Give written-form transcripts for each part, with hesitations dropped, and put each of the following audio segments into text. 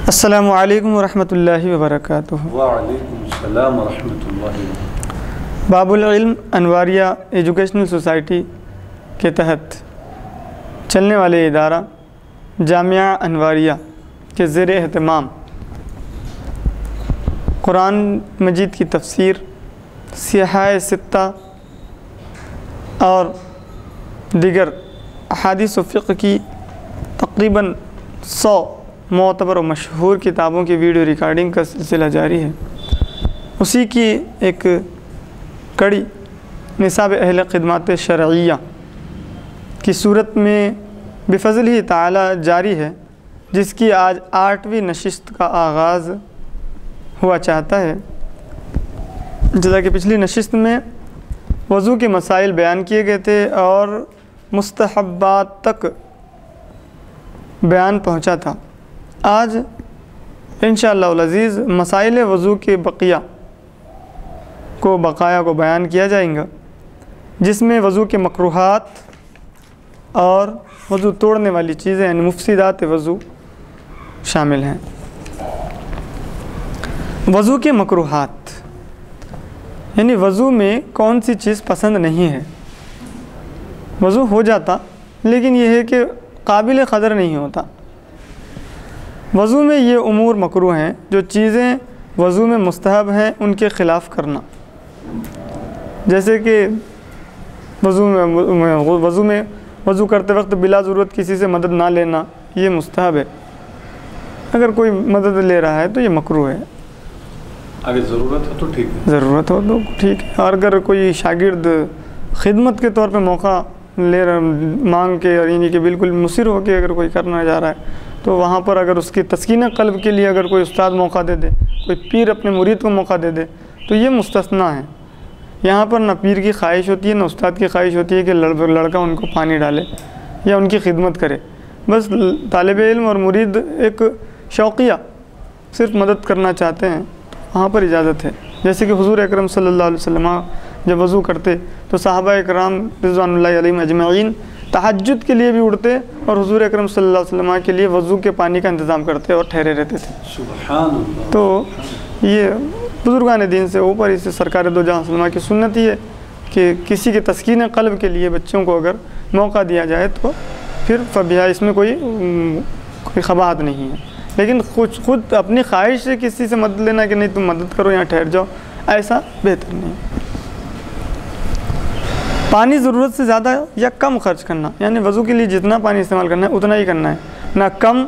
अस्सलामु अलैकुम वरहमतुल्लाहि वबरकातुहू। वालेकुम सलाम वरहमतुल्लाहि वबरकातुहू। बाबुल इल्म अनवारिया एजुकेशनल सोसाइटी के तहत चलने वाले इदारा जामिया अनवारिया के ज़ेर एहतमाम कुरान मजीद की तफसीर, सिहाए सित्ता और दिगर अहादीस व फ़िक़्ह की तकरीबन 100 मोतबर व मशहूर किताबों की वीडियो रिकॉर्डिंग का सिलसिला जारी है। उसी की एक कड़ी निसाब अहल ख़िदमत शरइया की सूरत में बिफ़ज़्ल ताला जारी है, जिसकी आज 8वीं नशिस्त का आगाज़ हुआ चाहता है। जैसा कि पिछली नशिस्त में वज़ू के मसाइल बयान किए गए थे और मुस्तहब्बात तक बयान पहुँचा था। आज इंशाअल्लाह अज़ीज़ मसाइल वज़ू के बकाया को बयान किया जाएगा, जिसमें वज़ू के मकरूहात और वज़ू तोड़ने वाली चीज़ें यानी मुफ़सिदात वज़ू शामिल हैं। वज़ू के मकरूहात यानी वज़ू में कौन सी चीज़ पसंद नहीं है। वज़ू हो जाता लेकिन यह है कि काबिल क़दर नहीं होता। वज़ू में ये उमूर मकरूह हैं, जो चीज़ें वज़ू में मुस्तहब हैं उनके ख़िलाफ़ करना, जैसे कि वज़ू करते वक्त बिला ज़रूरत किसी से मदद ना लेना, ये मुस्तहब है। अगर कोई मदद ले रहा है तो ये मकरूह है। अगर ज़रूरत हो तो ठीक है, ज़रूरत हो तो ठीक है। और अगर कोई शागिर्द खिदमत के तौर पे मौका ले रहा मांग के और यानी कि बिल्कुल मुसिर हो के अगर कोई करना जा रहा है तो वहाँ पर अगर उसकी तस्कीन क़ल्ब के लिए अगर कोई उस्ताद मौका दे दे, कोई पीर अपने मुरीद को मौका दे दे, तो ये मुस्तस्ना है। यहाँ पर ना पीर की ख्वाहिश होती है ना उस्ताद की ख्वाहिश होती है कि लड़का उनको पानी डाले या उनकी खिदमत करे। बस तालिब इल्म और मुरीद एक शौक़िया सिर्फ मदद करना चाहते हैं, वहाँ पर इजाज़त है। जैसे कि हुज़ूर अकरम सल्लल्लाहु अलैहि वसल्लम जब वज़ू करते तो सहाबा इकराम रिज़वानुल्लाहि अलैहिम अजमईन तहज्जुद के लिए भी उठते और हुज़ूर अकरम सल्लल्लाहु अलैहि वसल्लम के लिए वज़ू के पानी का इंतज़ाम करते और ठहरे रहते थे। सुभान अल्लाह। तो ये बुज़ुर्गान दीन से ऊपर इसे सरकार दो जहां सल्लल्लाहु की सुन्नत ही है कि किसी के तस्कीन क़ल्ब के लिए बच्चों को अगर मौका दिया जाए तो फिर फबिहा, इसमें कोई ख़बाहत नहीं है। लेकिन खुद अपनी ख्वाहिश से किसी से मदद लेना कि नहीं तुम मदद करो, यहाँ ठहर जाओ, ऐसा बेहतर नहीं। पानी ज़रूरत से ज़्यादा या कम खर्च करना, यानी वज़ू के लिए जितना पानी इस्तेमाल करना है उतना ही करना है, ना कम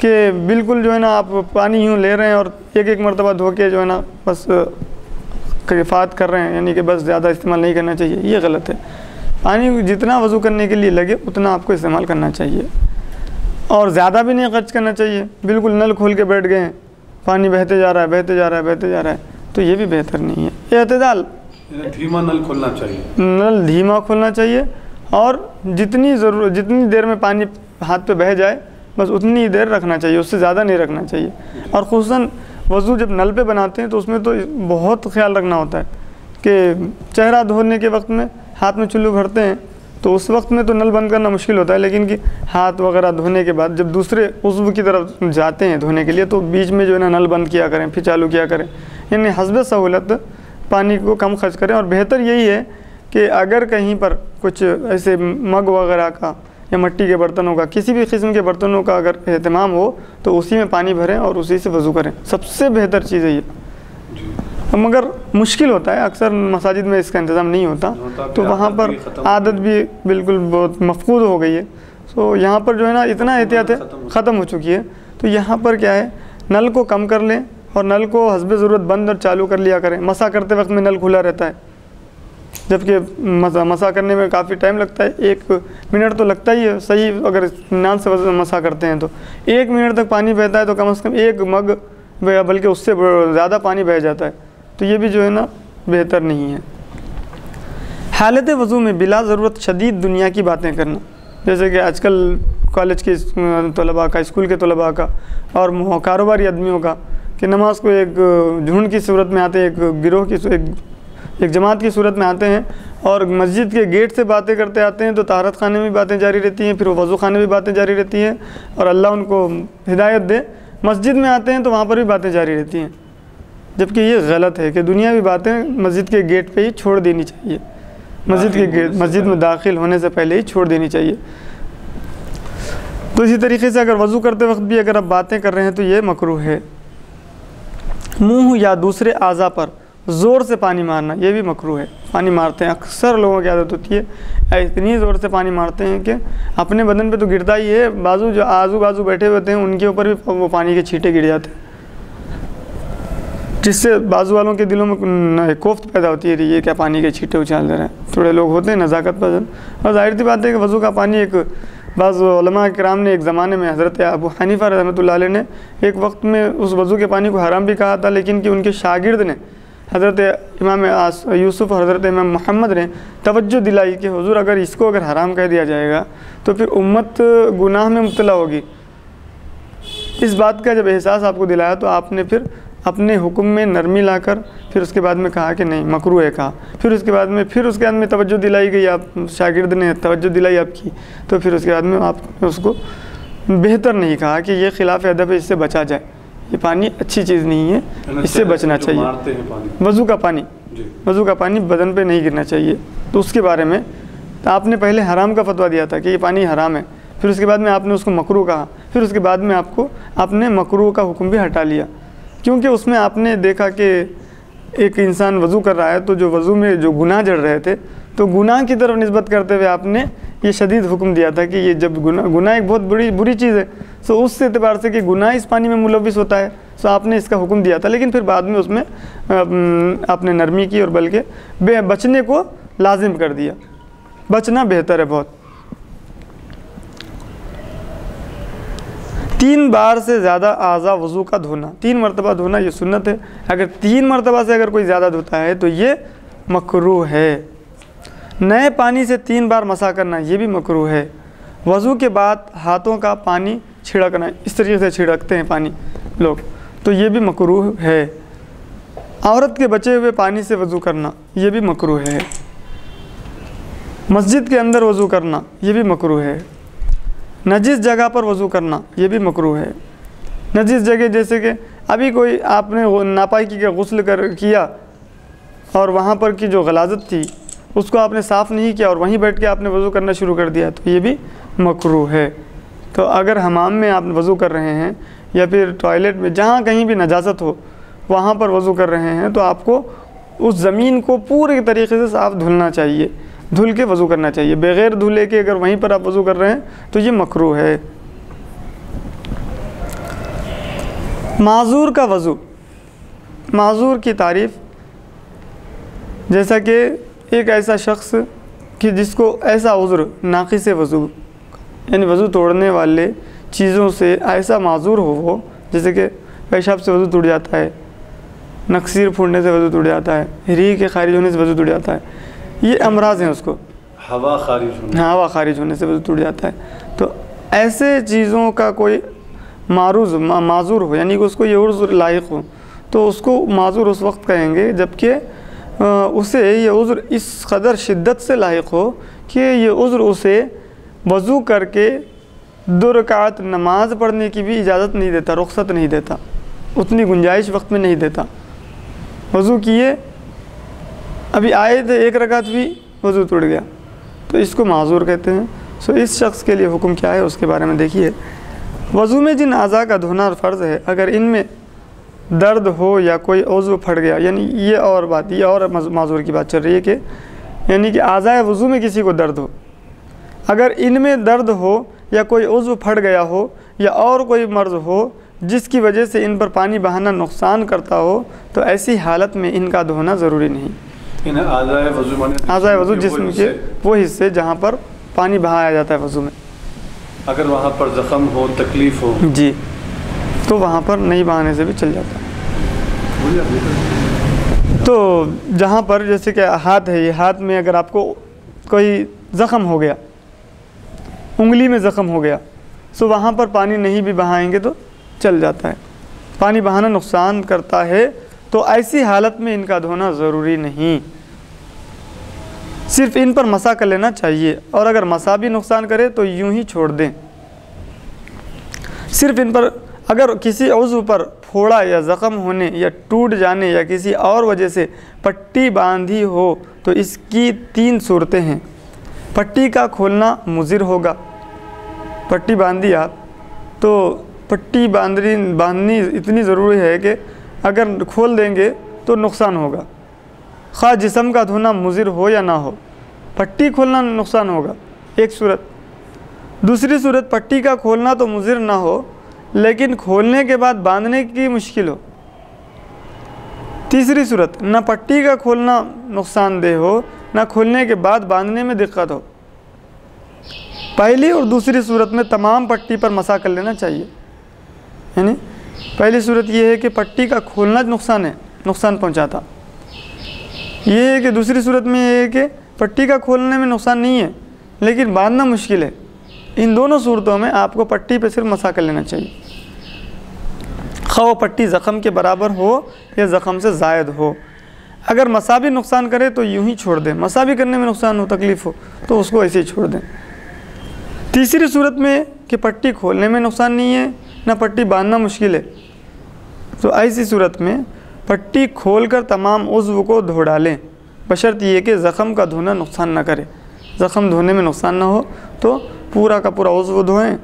कि बिल्कुल जो है ना आप पानी यूँ ले रहे हैं और एक मरतबा धो के जो है ना बस किफ़ायत कर रहे हैं, यानी कि बस ज़्यादा इस्तेमाल नहीं करना चाहिए, ये गलत है। पानी जितना वज़ू करने के लिए लगे उतना आपको इस्तेमाल करना चाहिए और ज़्यादा भी नहीं खर्च करना चाहिए। बिल्कुल नल खोल के बैठ गए हैं, पानी बहते जा रहा है, तो ये भी बेहतर नहीं है। एतदाल, धीमा नल खोलना चाहिए, नल धीमा खोलना चाहिए और जितनी देर में पानी हाथ पे बह जाए बस उतनी देर रखना चाहिए, उससे ज़्यादा नहीं रखना चाहिए। और ख़ुसूसन वज़ू जब नल पे बनाते हैं तो उसमें तो बहुत ख्याल रखना होता है कि चेहरा धोने के वक्त में हाथ में चुल्लू भरते हैं तो उस वक्त में तो नल बंद करना मुश्किल होता है, लेकिन कि हाथ वगैरह धोने के बाद जब दूसरे उज़्व की तरफ जाते हैं धोने के लिए तो बीच में जो है ना नल बंद किया करें, फिर चालू किया करें, यानी हस्ब सहूलत पानी को कम खर्च करें। और बेहतर यही है कि अगर कहीं पर कुछ ऐसे मग वगैरह का या मिट्टी के बर्तनों का, किसी भी किस्म के बर्तनों का अगर एहतमाम हो तो उसी में पानी भरें और उसी से वज़ू करें, सबसे बेहतर चीज़ है ये। मगर मुश्किल होता है, अक्सर मसाजिद में इसका इंतज़ाम नहीं होता, तो वहाँ पर आदत भी बिल्कुल बहुत मफकूद हो गई है। तो यहाँ पर जो है ना इतना एहतियात है ख़त्म हो चुकी है। तो यहाँ पर क्या है, नल को कम कर लें और नल को हस्ब ज़रूरत बंद और चालू कर लिया करें। मसा करते वक्त में नल खुला रहता है, जबकि मसा करने में काफ़ी टाइम लगता है, 1 मिनट तो लगता ही है। सही अगर इत्मीनान से मसा करते हैं तो 1 मिनट तक पानी बहता है तो कम से कम 1 मग बल्कि उससे ज़्यादा पानी बह जाता है, तो ये भी जो है ना बेहतर नहीं है। हालत वज़ू में बिला ज़रूरत शदीद दुनिया की बातें करना, जैसे कि आजकल कॉलेज के तलबा का, स्कूल के तलबा का और कारोबारी आदमियों का, कि नमाज को एक झुंड की सूरत में आते हैं, एक गिरोह की एक जमात की सूरत में आते हैं और मस्जिद के गेट से बातें करते आते हैं तो तहारत खाने में बातें जारी रहती हैं, फिर वज़ू खाने में बातें जारी रहती हैं। और अल्लाह उनको हिदायत दे, मस्जिद में आते हैं तो वहाँ पर भी बातें जारी रहती हैं, जबकि ये गलत है कि दुनियावी बातें मस्जिद के गेट पे ही छोड़ देनी चाहिए, मस्जिद के गेट, मस्जिद में दाखिल होने से पहले ही छोड़ देनी चाहिए। तो इसी तरीके से अगर वज़ू करते वक्त भी अगर आप बातें कर रहे हैं तो ये मकरूह है। मुंह या दूसरे आज़ा पर ज़ोर से पानी मारना ये भी मकरूह है। पानी मारते हैं, अक्सर लोगों की आदत होती है इतनी ज़ोर से पानी मारते हैं कि अपने बदन पे तो गिरता ही है, बाजू जो आजू बाजू बैठे होते हैं उनके ऊपर भी वो पानी के छींटे गिर जाते हैं, जिससे बाजू वालों के दिलों में कोफ्त पैदा होती है, ये क्या पानी के छींटे उछाल दे रहे हैं। थोड़े लोग होते हैं नज़ाकत पसंद, और जाहिर सी बात है कि वज़ू का पानी एक बाज़ उलमा किराम ने एक ज़माने में हज़रत अबू हनीफ़ा रहमतुल्लाह अलैह ने एक वक्त में उस वज़ू के पानी को हराम भी कहा था, लेकिन कि उनके शागिर्द ने हज़रत इमाम यूसुफ़ और हज़रत इमाम मोहम्मद ने तवज्जो दिलाई कि हुज़ूर अगर इसको अगर हराम कह दिया जाएगा तो फिर उम्मत गुनाह में मुब्तला होगी। इस बात का जब एहसास आपको दिलाया तो आपने फिर अपने हुक्म में नरमी लाकर फिर उसके बाद में कहा कि नहीं मकरूह है कहा। फिर उसके बाद में तवज्जो दिलाई गई, आप शागिर्द ने तवज्जो दिलाई आपकी, तो फिर उसके बाद में आपने उसको बेहतर नहीं कहा कि ये खिलाफ अदब है, इससे बचा जाए, ये पानी अच्छी चीज़ नहीं है, इससे बचना चाहिए। वज़ू का पानी बदन पे नहीं गिरना चाहिए। तो उसके बारे में तो आपने पहले हराम का फतवा दिया था कि ये पानी हराम है, फिर उसके बाद में आपने उसको मकरूह कहा, फिर उसके बाद में आपने मकरूह का हुक्म भी हटा लिया, क्योंकि उसमें आपने देखा कि एक इंसान वज़ू कर रहा है तो जो वज़ू में जो गुनाह जड़ रहे थे तो गुनाह की तरफ निस्बत करते हुए आपने ये शदीद हुक्म दिया था कि ये जब गुनाह एक बहुत बुरी चीज़ है, सो उस एतबार से कि गुनाह इस पानी में मुलव्विस होता है, सो आपने इसका हुक्म दिया था। लेकिन फिर बाद में उसमें आपने नरमी की और बल्कि बचने को लाजिम कर दिया। बचना बेहतर है बहुत। 3 बार से ज़्यादा आज़ा वज़ू का धोना, 3 मरतबा धोना ये सुन्नत है। अगर 3 मरतबा से अगर कोई ज़्यादा धोता है तो ये मकरूह है। नए पानी से 3 बार मसा करना ये भी मकरूह है। वज़ू के बाद हाथों का पानी छिड़कना, इस तरीके से छिड़कते हैं पानी लोग, तो ये भी मकरूह है। औरत के बचे हुए पानी से वज़ू करना ये भी मकरूह है। मस्जिद के अंदर वज़ू करना ये भी मकरूह है। नजिस जगह पर वज़ू करना ये भी मकरूह है। नजिस जगह जैसे कि अभी कोई आपने नापाकी का गुस्ल किया और वहाँ पर की जो गलाजत थी उसको आपने साफ़ नहीं किया और वहीं बैठ के आपने वज़ू करना शुरू कर दिया, तो ये भी मकरूह है। तो अगर हमाम में आप वज़ू कर रहे हैं या फिर टॉयलेट में, जहाँ कहीं भी नजासत हो वहाँ पर वज़ू कर रहे हैं, तो आपको उस ज़मीन को पूरे तरीके से साफ़ धुलना चाहिए, धुल के वज़ू करना चाहिए। बग़ैर धुले के अगर वहीं पर आप वज़ू कर रहे हैं तो ये मकरूह है। माज़ूर का वज़ू, माज़ूर की तारीफ़, जैसा कि एक ऐसा शख्स कि जिसको ऐसा उज़्र नाक़िस वज़ू यानी वज़ू तोड़ने वाले चीज़ों से ऐसा माज़ूर हो वो, जैसे कि पेशाब से वज़ू टूट जाता है, नक्सीर फूटने से वज़ू टूट जाता है, रीह के खारिज होने से वज़ू टूट जाता है, ये अमराज़ हैं उसको, हवा खारिज होने से वज़ू टूट जाता है। तो ऐसे चीज़ों का कोई माज़ूर हो, यानी कि उसको ये उज़्र लायक हो, तो उसको माज़ूर उस वक्त कहेंगे जबकि उसे ये उज़्र इस कदर शिद्दत से लायक हो कि ये उज़्र उसे वज़ू करके 2 रकात नमाज़ पढ़ने की भी इजाज़त नहीं देता, रुख्सत नहीं देता, उतनी गुंजाइश वक्त में नहीं देता। वज़ू किए, अभी आए थे 1 रकात भी वज़ू टूट गया, तो इसको माज़ूर कहते हैं। सो इस शख्स के लिए हुक्म क्या है उसके बारे में देखिए। वज़ू में जिन अज़ा का धोना फ़र्ज़ है, अगर इनमें दर्द हो या कोई उज़्व फट गया, यानी ये और माज़ूर की बात चल रही है कि यानी कि आज़ाए वज़ू में किसी को दर्द हो, अगर इनमें दर्द हो या कोई उज़्व फट गया हो या और कोई मर्ज़ हो जिसकी वजह से इन पर पानी बहाना नुकसान करता हो, तो ऐसी हालत में इनका धोना ज़रूरी नहीं। आज़ाए वज़ू जिस्म के वो हिस्से जहाँ पर पानी बहाया जाता है वज़ू में, अगर वहाँ पर ज़ख़म हो, तकलीफ़ हो जी, तो वहाँ पर नहीं बहाने से भी चल जाता है। तो जहाँ पर जैसे कि हाथ है, ये हाथ में अगर आपको कोई ज़ख़म हो गया, उंगली में ज़ख़म हो गया, सो वहाँ पर पानी नहीं भी बहाएंगे तो चल जाता है। पानी बहाना नुकसान करता है, तो ऐसी हालत में इनका धोना ज़रूरी नहीं, सिर्फ इन पर मसा कर लेना चाहिए, और अगर मसा भी नुकसान करे तो यूं ही छोड़ दें। सिर्फ इन पर अगर किसी उज़्व पर फोड़ा या ज़ख़म होने या टूट जाने या किसी और वजह से पट्टी बांधी हो तो इसकी 3 सूरतें हैं। पट्टी का खोलना मुज़िर होगा। पट्टी बांधी आप, तो पट्टी बांधनी इतनी ज़रूरी है कि अगर खोल देंगे तो नुकसान होगा। ख़ा जिस्म का धोना मुज़िर हो या ना हो, पट्टी खोलना नुकसान होगा, एक सूरत। दूसरी सूरत, पट्टी का खोलना तो मुज़िर ना हो लेकिन खोलने के बाद बांधने की मुश्किल हो। तीसरी सूरत, ना पट्टी का खोलना नुकसानदेह हो ना खोलने के बाद बांधने में दिक्कत हो। पहली और दूसरी सूरत में तमाम पट्टी पर मसा कर लेना चाहिए। यानी पहली सूरत ये है कि पट्टी का खोलना नुकसान है, नुकसान पहुंचाता। ये है कि दूसरी सूरत में ये है कि पट्टी का खोलने में नुकसान नहीं है लेकिन बांधना मुश्किल है। इन दोनों सूरतों में आपको पट्टी पे सिर्फ मसा कर लेना चाहिए, खा वो पट्टी ज़ख़म के बराबर हो या ज़ख़म से ज़ायद हो। अगर मसा भी नुकसान करे तो यूं ही छोड़ दें, मसा भी करने में नुकसान हो, तकलीफ़ हो तो उसको ऐसे ही छोड़ दें। तीसरी सूरत में कि पट्टी खोलने में नुकसान नहीं है ना पट्टी बांधना मुश्किल है, तो ऐसी सूरत में पट्टी खोलकर तमाम उज़्व को धो डालें, बशर्त ये कि ज़ख़म का धोना नुकसान ना करे। ज़ख़म धोने में नुकसान ना हो तो पूरा का पूरा उज़्व धोएं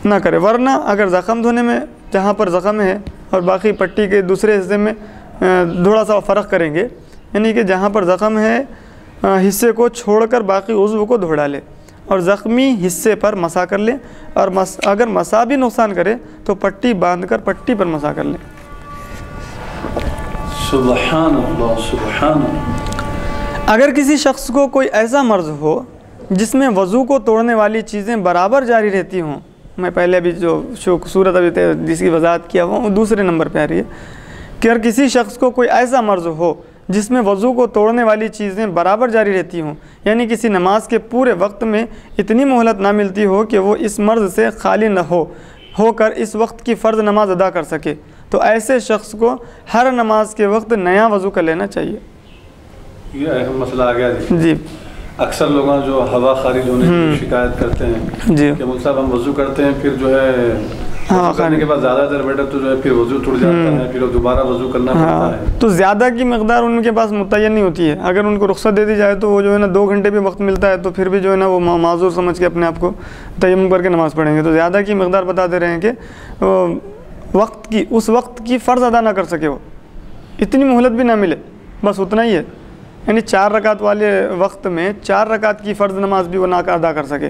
ना करे। वरना अगर ज़ख़म धोने में जहाँ पर ज़ख़म है और बाकी पट्टी के दूसरे हिस्से में थोड़ा सा फ़र्क करेंगे, यानी कि जहाँ पर ज़ख़म है हिस्से को छोड़कर बाकी उज़्व को धो डालें और ज़ख़मी हिस्से पर मसा कर लें। और अगर मसा भी नुकसान करे तो पट्टी बांधकर पट्टी पर मसा कर लें। सुभान अल्लाह, सुभान अल्लाह। अगर किसी शख्स को कोई ऐसा मर्ज़ हो जिसमें वज़ू को तोड़ने वाली चीज़ें बराबर जारी रहती हों, मैं पहले अभी जो सूरत अभी जिसकी वजाहत किया हुआ वो दूसरे नंबर पे आ रही है कि अगर किसी शख्स को कोई ऐसा मर्ज़ हो जिसमें वज़ू को तोड़ने वाली चीज़ें बराबर जारी रहती हों, यानी किसी नमाज के पूरे वक्त में इतनी मोहलत ना मिलती हो कि वो इस मर्ज़ से खाली न होकर इस वक्त की फ़र्ज़ नमाज अदा कर सके, तो ऐसे शख्स को हर नमाज के वक्त नया वज़ू कर लेना चाहिए। ये अहम मसला आ गया जी। अक्सर लोग जो हवा खारिज होने की शिकायत करते हैं जी कि मुझे साहब हम वज़ू करते हैं फिर जो है हाँ करने के बाद ज़्यादा देर बैठे तो जो है फिर वज़ू टूट जाता है, फिर दोबारा वज़ू करना पड़ता है। तो ज़्यादा की मकदार उनके पास मुतय्यन नहीं होती है। अगर उनको रुख्सत दे दी जाए तो वो जो है ना 2 घंटे भी वक्त मिलता है तो फिर भी जो है ना वो माजूर समझ के अपने आप को तयम्मुम करके नमाज़ पढ़ेंगे। तो ज़्यादा की मकदार बता दे रहे हैं कि वक्त की उस वक्त की फ़र्ज़ अदा ना कर सके, वो इतनी मोहलत भी ना मिले, बस उतना ही है। यानी 4 रकात वाले वक्त में 4 रकात की फ़र्ज़ नमाज भी वो ना अदा कर सके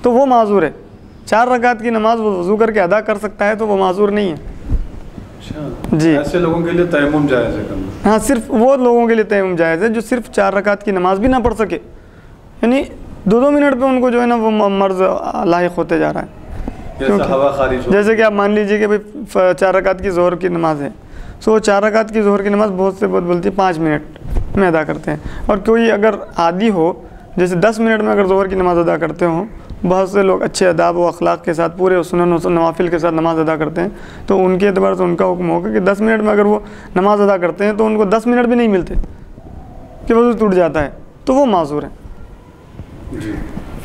तो वो माजूर है। 4 रकात की नमाज वो वज़ू करके अदा कर सकता है तो वो माजूर नहीं है। अच्छा जी, ऐसे लोगों के लिए तयम्मुम जायज़ है करना। हाँ, सिर्फ वो लोगों के लिए तयम्मुम जायज़ है जो सिर्फ 4 रकात की नमाज भी ना पढ़ सके, यानी 2-2 मिनट पे उनको जो है ना वो मर्ज़ लाहिक होते जा रहा है। हवा खारिज हो, जैसे कि आप मान लीजिए कि भाई 4 रकात की ज़ोहर की नमाज़ है, सो 4 रकात की ज़ोहर की नमाज़ बहुत बोलती है 5 मिनट में अदा करते हैं। और कोई अगर आदी हो जैसे 10 मिनट में अगर ज़ोहर की नमाज़ अदा करते हों, बहुत से लोग अच्छे अदाब व अखलाक के साथ पूरे सुनन व नवाफिल के साथ नमाज़ अदा करते हैं, तो उनके एतबार से उनका हुक्म होगा कि 10 मिनट में अगर वो नमाज़ अदा करते हैं तो उनको 10 मिनट भी नहीं मिलते कि वज़ू टूट जाता है, तो वो माजूर है। जी,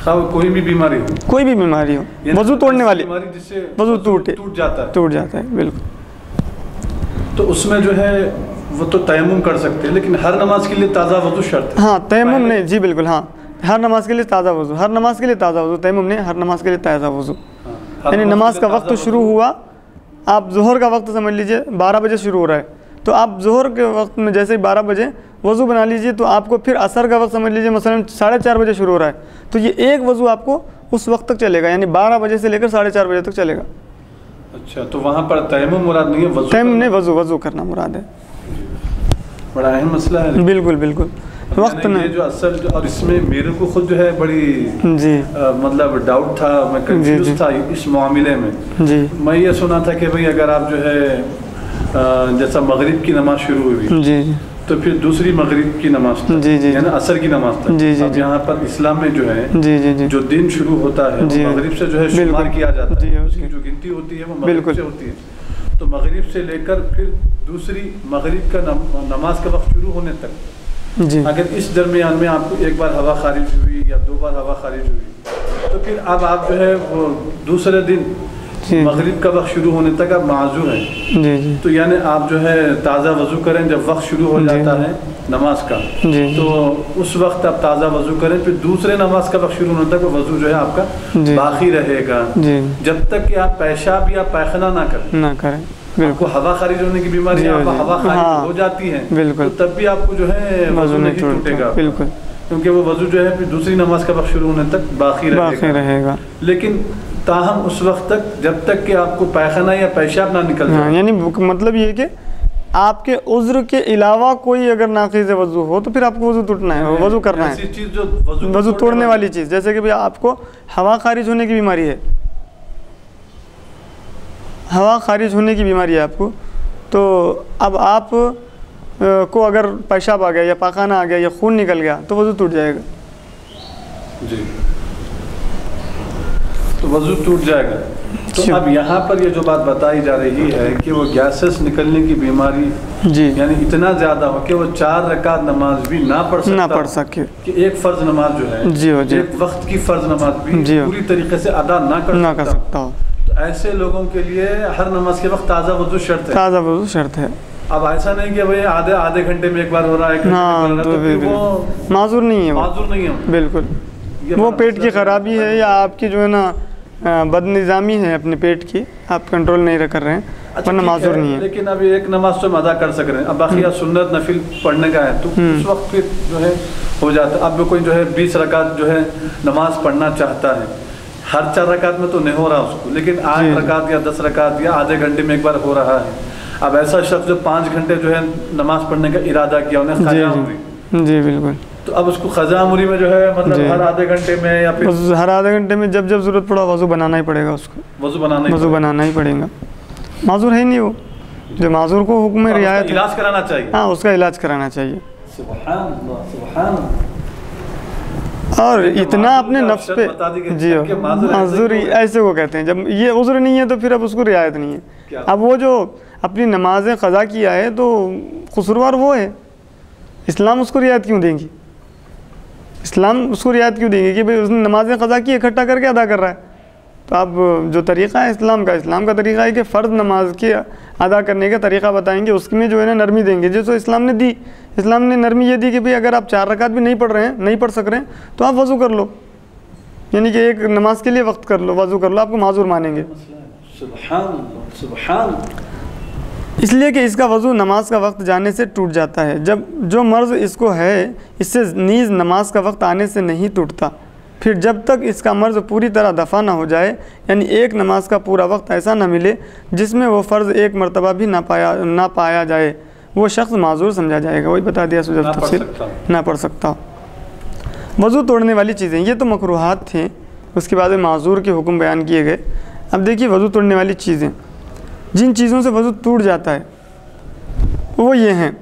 कोई भी बीमारी हो, कोई भी बीमारी हो, वज़ू तोड़ने वाली, वज़ू टूट जाता है बिल्कुल, तो उसमें जो है वो तो तयम्मुम कर सकते हैं, लेकिन हर नमाज के लिए ताज़ा वज़ू शर्त है। हाँ, तयम्मुम नहीं, जी बिल्कुल, हाँ, हर नमाज के लिए ताज़ा वज़ू, हर नमाज के लिए ताज़ा वज़ू, तयम्मुम नहीं, हर नमाज के लिए ताज़ा वज़ू। यानी नमाज का वक्त शुरू हुआ, आप ज़ोहर का वक्त समझ लीजिए 12 बजे शुरू हो रहा है, तो आप ज़ोहर के वक्त में जैसे ही 12 बजे वज़ू बना लीजिए, तो आपको फिर असर का वक्त समझ लीजिए मसलन 4:30 बजे शुरू हो रहा है, तो ये एक वज़ू आपको उस वक्त तक चलेगा, यानी 12 बजे से लेकर 4:30 बजे तक चलेगा। अच्छा, तो वहाँ पर तयम्मुम मुराद नहीं है, वज़ू तयम्मुम नहीं, वज़ू करना मुराद है। बड़ा अहम मसला है। बिल्कुल बिल्कुल, वक्त ये जो असल और इसमें मेरे को खुद जो है बड़ी जी मतलब डाउट था, मैं कंफ्यूज था इस मामले में। जी, मैं ये सुना था कि भाई अगर आप जो है जैसा मगरिब की नमाज शुरू हुई जी तो फिर दूसरी मगरिब की नमाज जी जी यानी असर की नमाज तक। जी जी, यहाँ पर इस्लाम में जो है जी जी जी जो दिन शुरू होता है मगरिब से जो है शुमार किया जाता है, उसकी जो गिनती होती है वो मगरिब से होती है, तो मगरिब से लेकर फिर दूसरी मगरिब का नमाज का वक्त शुरू होने तक जी, अगर इस दरमियान में आपको एक बार हवा खारिज हुई या 2 बार हवा खारिज हुई, तो फिर अब आप जो है वो दूसरे दिन मगरिब का वक्त शुरू होने तक आप माजूर हैं। जी जी। तो यानी आप जो है ताज़ा वज़ू करें, जब वक्त शुरू हो जाता है नमाज का जी, तो उस वक्त आप ताज़ा वज़ू करें, फिर दूसरे नमाज का वक्त शुरू होने तक वो वज़ू जो है आपका बाकी रहेगा जी, जब तक कि आप पेशाब या पैखाना ना करें। आपको हवा खारिज होने की बीमारी, हवा खारिज हो जाती है बिल्कुल, तो तब भी आपको जो है वज़ू नहीं टूटेगा बिल्कुल, क्योंकि वो वज़ू जो है फिर दूसरी नमाज का वक्त शुरू होने तक बाकी रहेगा। लेकिन ताहम उस वक्त तक जब तक कि आपको पैखाना या पेशाब ना निकल जाए, यानी मतलब ये कि आपके उज़्र के अलावा कोई अगर नाक़िज़ वज़ू हो तो फिर आपको वज़ू टूटना है, वज़ू करना है। चीज़ जो वज़ू तोड़ने वाली चीज़, जैसे कि भाई आपको हवा खारिज होने की बीमारी है, हवा खारिज होने की बीमारी है आपको, तो अब आप को अगर पेशाब आ गया या पाखाना आ गया या खून निकल गया तो वज़ू टूट जाएगा जी, तो वज़ू टूट जाएगा। तो अब यहाँ पर ये जो बात बताई जा रही है कि वो गैसेस निकलने की बीमारी जी, यानी इतना ज़्यादा हो कि वो 4 रकात नमाज भी ना पढ़ सके कि एक फ़र्ज नमाज जो है जी जी, एक वक्त की फ़र्ज नमाज भी पूरी तरीके से अदा ना कर सकता हो, तो ऐसे लोगों के लिए हर नमाज के वक्त ताज़ा वज़ू शर्त है। अब ऐसा नहीं कि भाई आधे घंटे में एक बार हो रहा है, तो वो माजूर नहीं है बिल्कुल, वो पेट की ख़राबी है या आपकी जो है ना बदनिज़ामी है अपने पेट की, आप कंट्रोल नहीं कर रहे हैं, वरना माजूर नहीं है। लेकिन अभी एक नमाज तो हम अदा कर सक रहे हैं, अब बाकी सुन्नत नफिल पढ़ने का है तो उस वक्त फिर जो है हो जाता है। अब कोई जो है 20 रकात जो है नमाज पढ़ना चाहता है, हर 4 रकात में तो नहीं हो रहा उसको, लेकिन 8 रकात या 10 रकात या आधे घंटे में एक बार हो रहा है। अब ऐसा शख्स जो 5 घंटे जो है नमाज पढ़ने का इरादा किया, उन्हें खजा उम्री जी बिल्कुल, तो अब उसको खजा उम्री में जो है मतलब हर आधे घंटे में या फिर हर आधे घंटे में जब ज़रूरत पड़ा वज़ू बनाना ही पड़ेगा उसको, वज़ू बनाना ही पड़ेगा, माजूर है ही नहीं वो, जो माजूर को हुक्म रियायत इलाज कराना चाहिए, हाँ उसका इलाज कराना चाहिए। सुभान अल्लाह, सुभान अल्लाह। और इतना अपने नफ्स पे जी, माजूर ऐसे वो कहते हैं, जब ये उज़्र नहीं है तो फिर अब उसको रियायत नहीं है। अब वो जो अपनी नमाज़ें क़ज़ा किया है तो कसूरवार वो है, इस्लाम उसको रियायत क्यों देंगी, इस्लाम उसको रियायत क्यों देंगे कि भाई उसने नमाज़ें क़ज़ा की इकट्ठा करके अदा कर रहा है। तो अब जो तरीक़ा है इस्लाम का तरीक़ा है कि फ़र्ज़ नमाज के अदा करने का तरीक़ा बताएंगे, उसमें जो है ना नरमी देंगे, जैसे इस्लाम ने दी। इस्लाम ने नरमी ये दी कि भाई अगर आप 4 रकात भी नहीं पढ़ सक रहे हैं तो आप वज़ू कर लो, यानी कि एक नमाज के लिए वक्त कर लो, वज़ू कर लो, आपको माजूर मानेंगे। इसलिए कि इसका वज़ू नमाज का वक्त जाने से टूट जाता है, जब जो मर्ज़ इसको है इससे नीज़ नमाज का वक्त आने से नहीं टूटता। फिर जब तक इसका मर्ज़ पूरी तरह दफ़ा ना हो जाए, यानी एक नमाज का पूरा वक्त ऐसा ना मिले जिसमें वो फ़र्ज़ एक मरतबा भी ना पाया जाए, वो शख्स माजूर समझा जाएगा। वही बता दिया सुजब तफसील, ना पढ़ सकता। वज़ू तोड़ने वाली चीज़ें ये तो मकरूहात थे, उसके बाद में माजूर के हुक्म बयान किए गए। अब देखिए वज़ू तोड़ने वाली चीज़ें, जिन चीज़ों से वज़ू टूट जाता है वो ये हैं,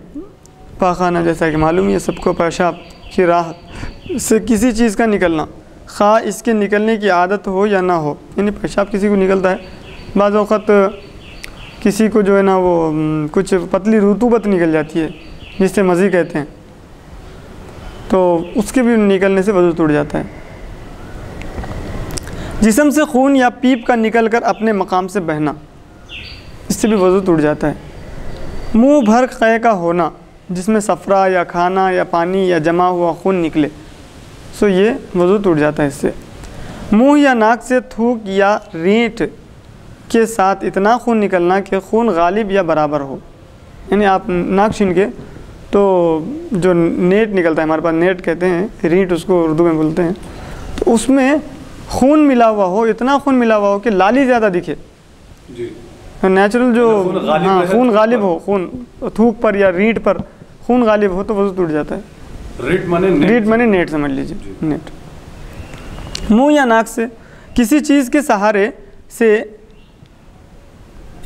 पाखाना जैसा कि मालूम है सबको, पेशाब की राह से किसी चीज़ का निकलना, खा इसके निकलने की आदत हो या ना हो, यानी पेशाब किसी को निकलता है, बाज़ औक़ात किसी को जो है ना वो कुछ पतली रुतूबत निकल जाती है जिससे मज़ी कहते हैं, तो उसके भी निकलने से वज़ू टूट जाता है। जिस्म से खून या पीप का निकल कर अपने मकाम से बहना, इससे भी वज़ू टूट जाता है। मुंह भर क़य का होना, जिसमें सफ़रा या खाना या पानी या जमा हुआ खून निकले, सो ये वज़ू टूट जाता है इससे। मुंह या नाक से थूक या रींठ के साथ इतना खून निकलना कि खून गालिब या बराबर हो, यानी आप नाक छीन के तो जो नेट निकलता है, हमारे पास नेट कहते हैं, रींठ उसको उर्दू में बोलते हैं, तो उसमें खून मिला हुआ हो, इतना खून मिला हुआ हो कि लाली ज़्यादा दिखे जी, नेचुरल जो खून गालिब हो, खून थूक पर या रीढ़ पर खून गालिब हो तो वज़ू टूट जाता है। रीढ़ माने नेट समझ लीजिए, नेट। मुंह या नाक से किसी चीज़ के सहारे से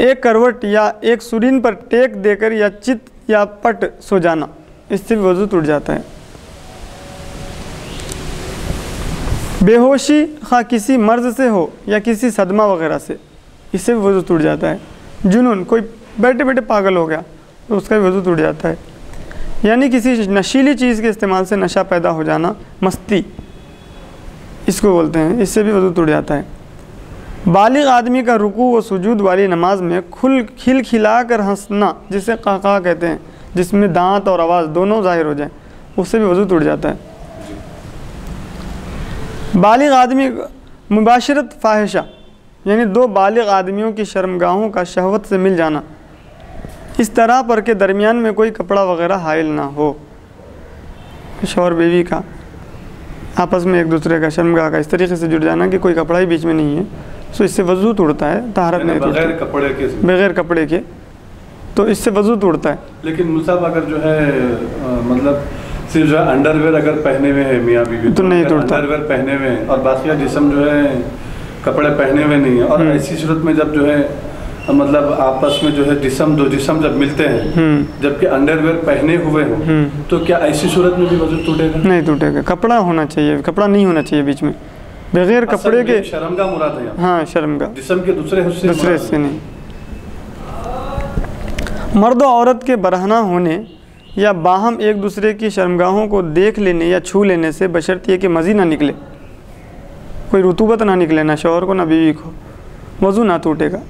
एक करवट या एक सुरीन पर टेक देकर या चित या पट सो जाना, इससे भी वज़ू टूट जाता है। बेहोशी ख़ा किसी मर्ज़ से हो या किसी सदमा वगैरह से, इससे भी वज़ू टूट जाता है। जुनून, कोई बैठे बैठे पागल हो गया तो उसका भी वज़ू टूट जाता है, यानी किसी नशीली चीज़ के इस्तेमाल से नशा पैदा हो जाना, मस्ती इसको बोलते हैं, इससे भी वज़ू टूट जाता है। बालिग आदमी का रुकू व सुजूद वाली नमाज में खिलखिला कर हंसना, जिसे काका कहते हैं, जिसमें दांत और आवाज़ दोनों जाहिर हो जाए, उससे भी वज़ू टूट जाता है। बालिग आदमी मुबाशरत फ़ाहिशा, यानी दो बालिग आदमियों की शर्मगाहों का शहवत से मिल जाना, इस तरह पर के दरमियान में कोई कपड़ा वगैरह हाइल ना हो। शौहर बीवी का आपस में एक दूसरे का शर्मगाह का इस तरीके से जुड़ जाना कि कोई कपड़ा ही बीच में नहीं है, तो इससे वज़ू टूटता है, तहारत नहीं टूटती बग़ैर कपड़े के, तो इससे वज़ू टूटता है। लेकिन मुसाब अगर जो है मतलब सिर्फ जो है अंडरवेयर अगर पहने हुए हैं मियाँ बीवी तो नहीं टूटता। अंडरवेयर पहने हुए हैं और बाकी जिस्म जो है कपड़े पहने हुए नहीं है, और ऐसी सूरत में जब जो है मतलब आपस में जो है दो जिस्म जब मिलते हैं, जबकि अंडरवेयर पहने हुए हो, तो क्या ऐसी सूरत में भी वज़ू टूटेगा? नहीं टूटेगा। कपड़ा होना चाहिए, कपड़ा नहीं होना चाहिए बीच में, बगैर कपड़े के। शर्मगाह मुराद है। हाँ, शर्मगाह, जिस्म के दूसरे हिस्से नहीं। मर्द और औरत के बरहना होने या बाहम एक दूसरे की शर्मगाहों को देख लेने या छू लेने से बशर्त ये कि मज़ी ना निकले, कोई रुतूबत ना निकले, ना शौहर को ना बीवी को, वज़ू ना टूटेगा।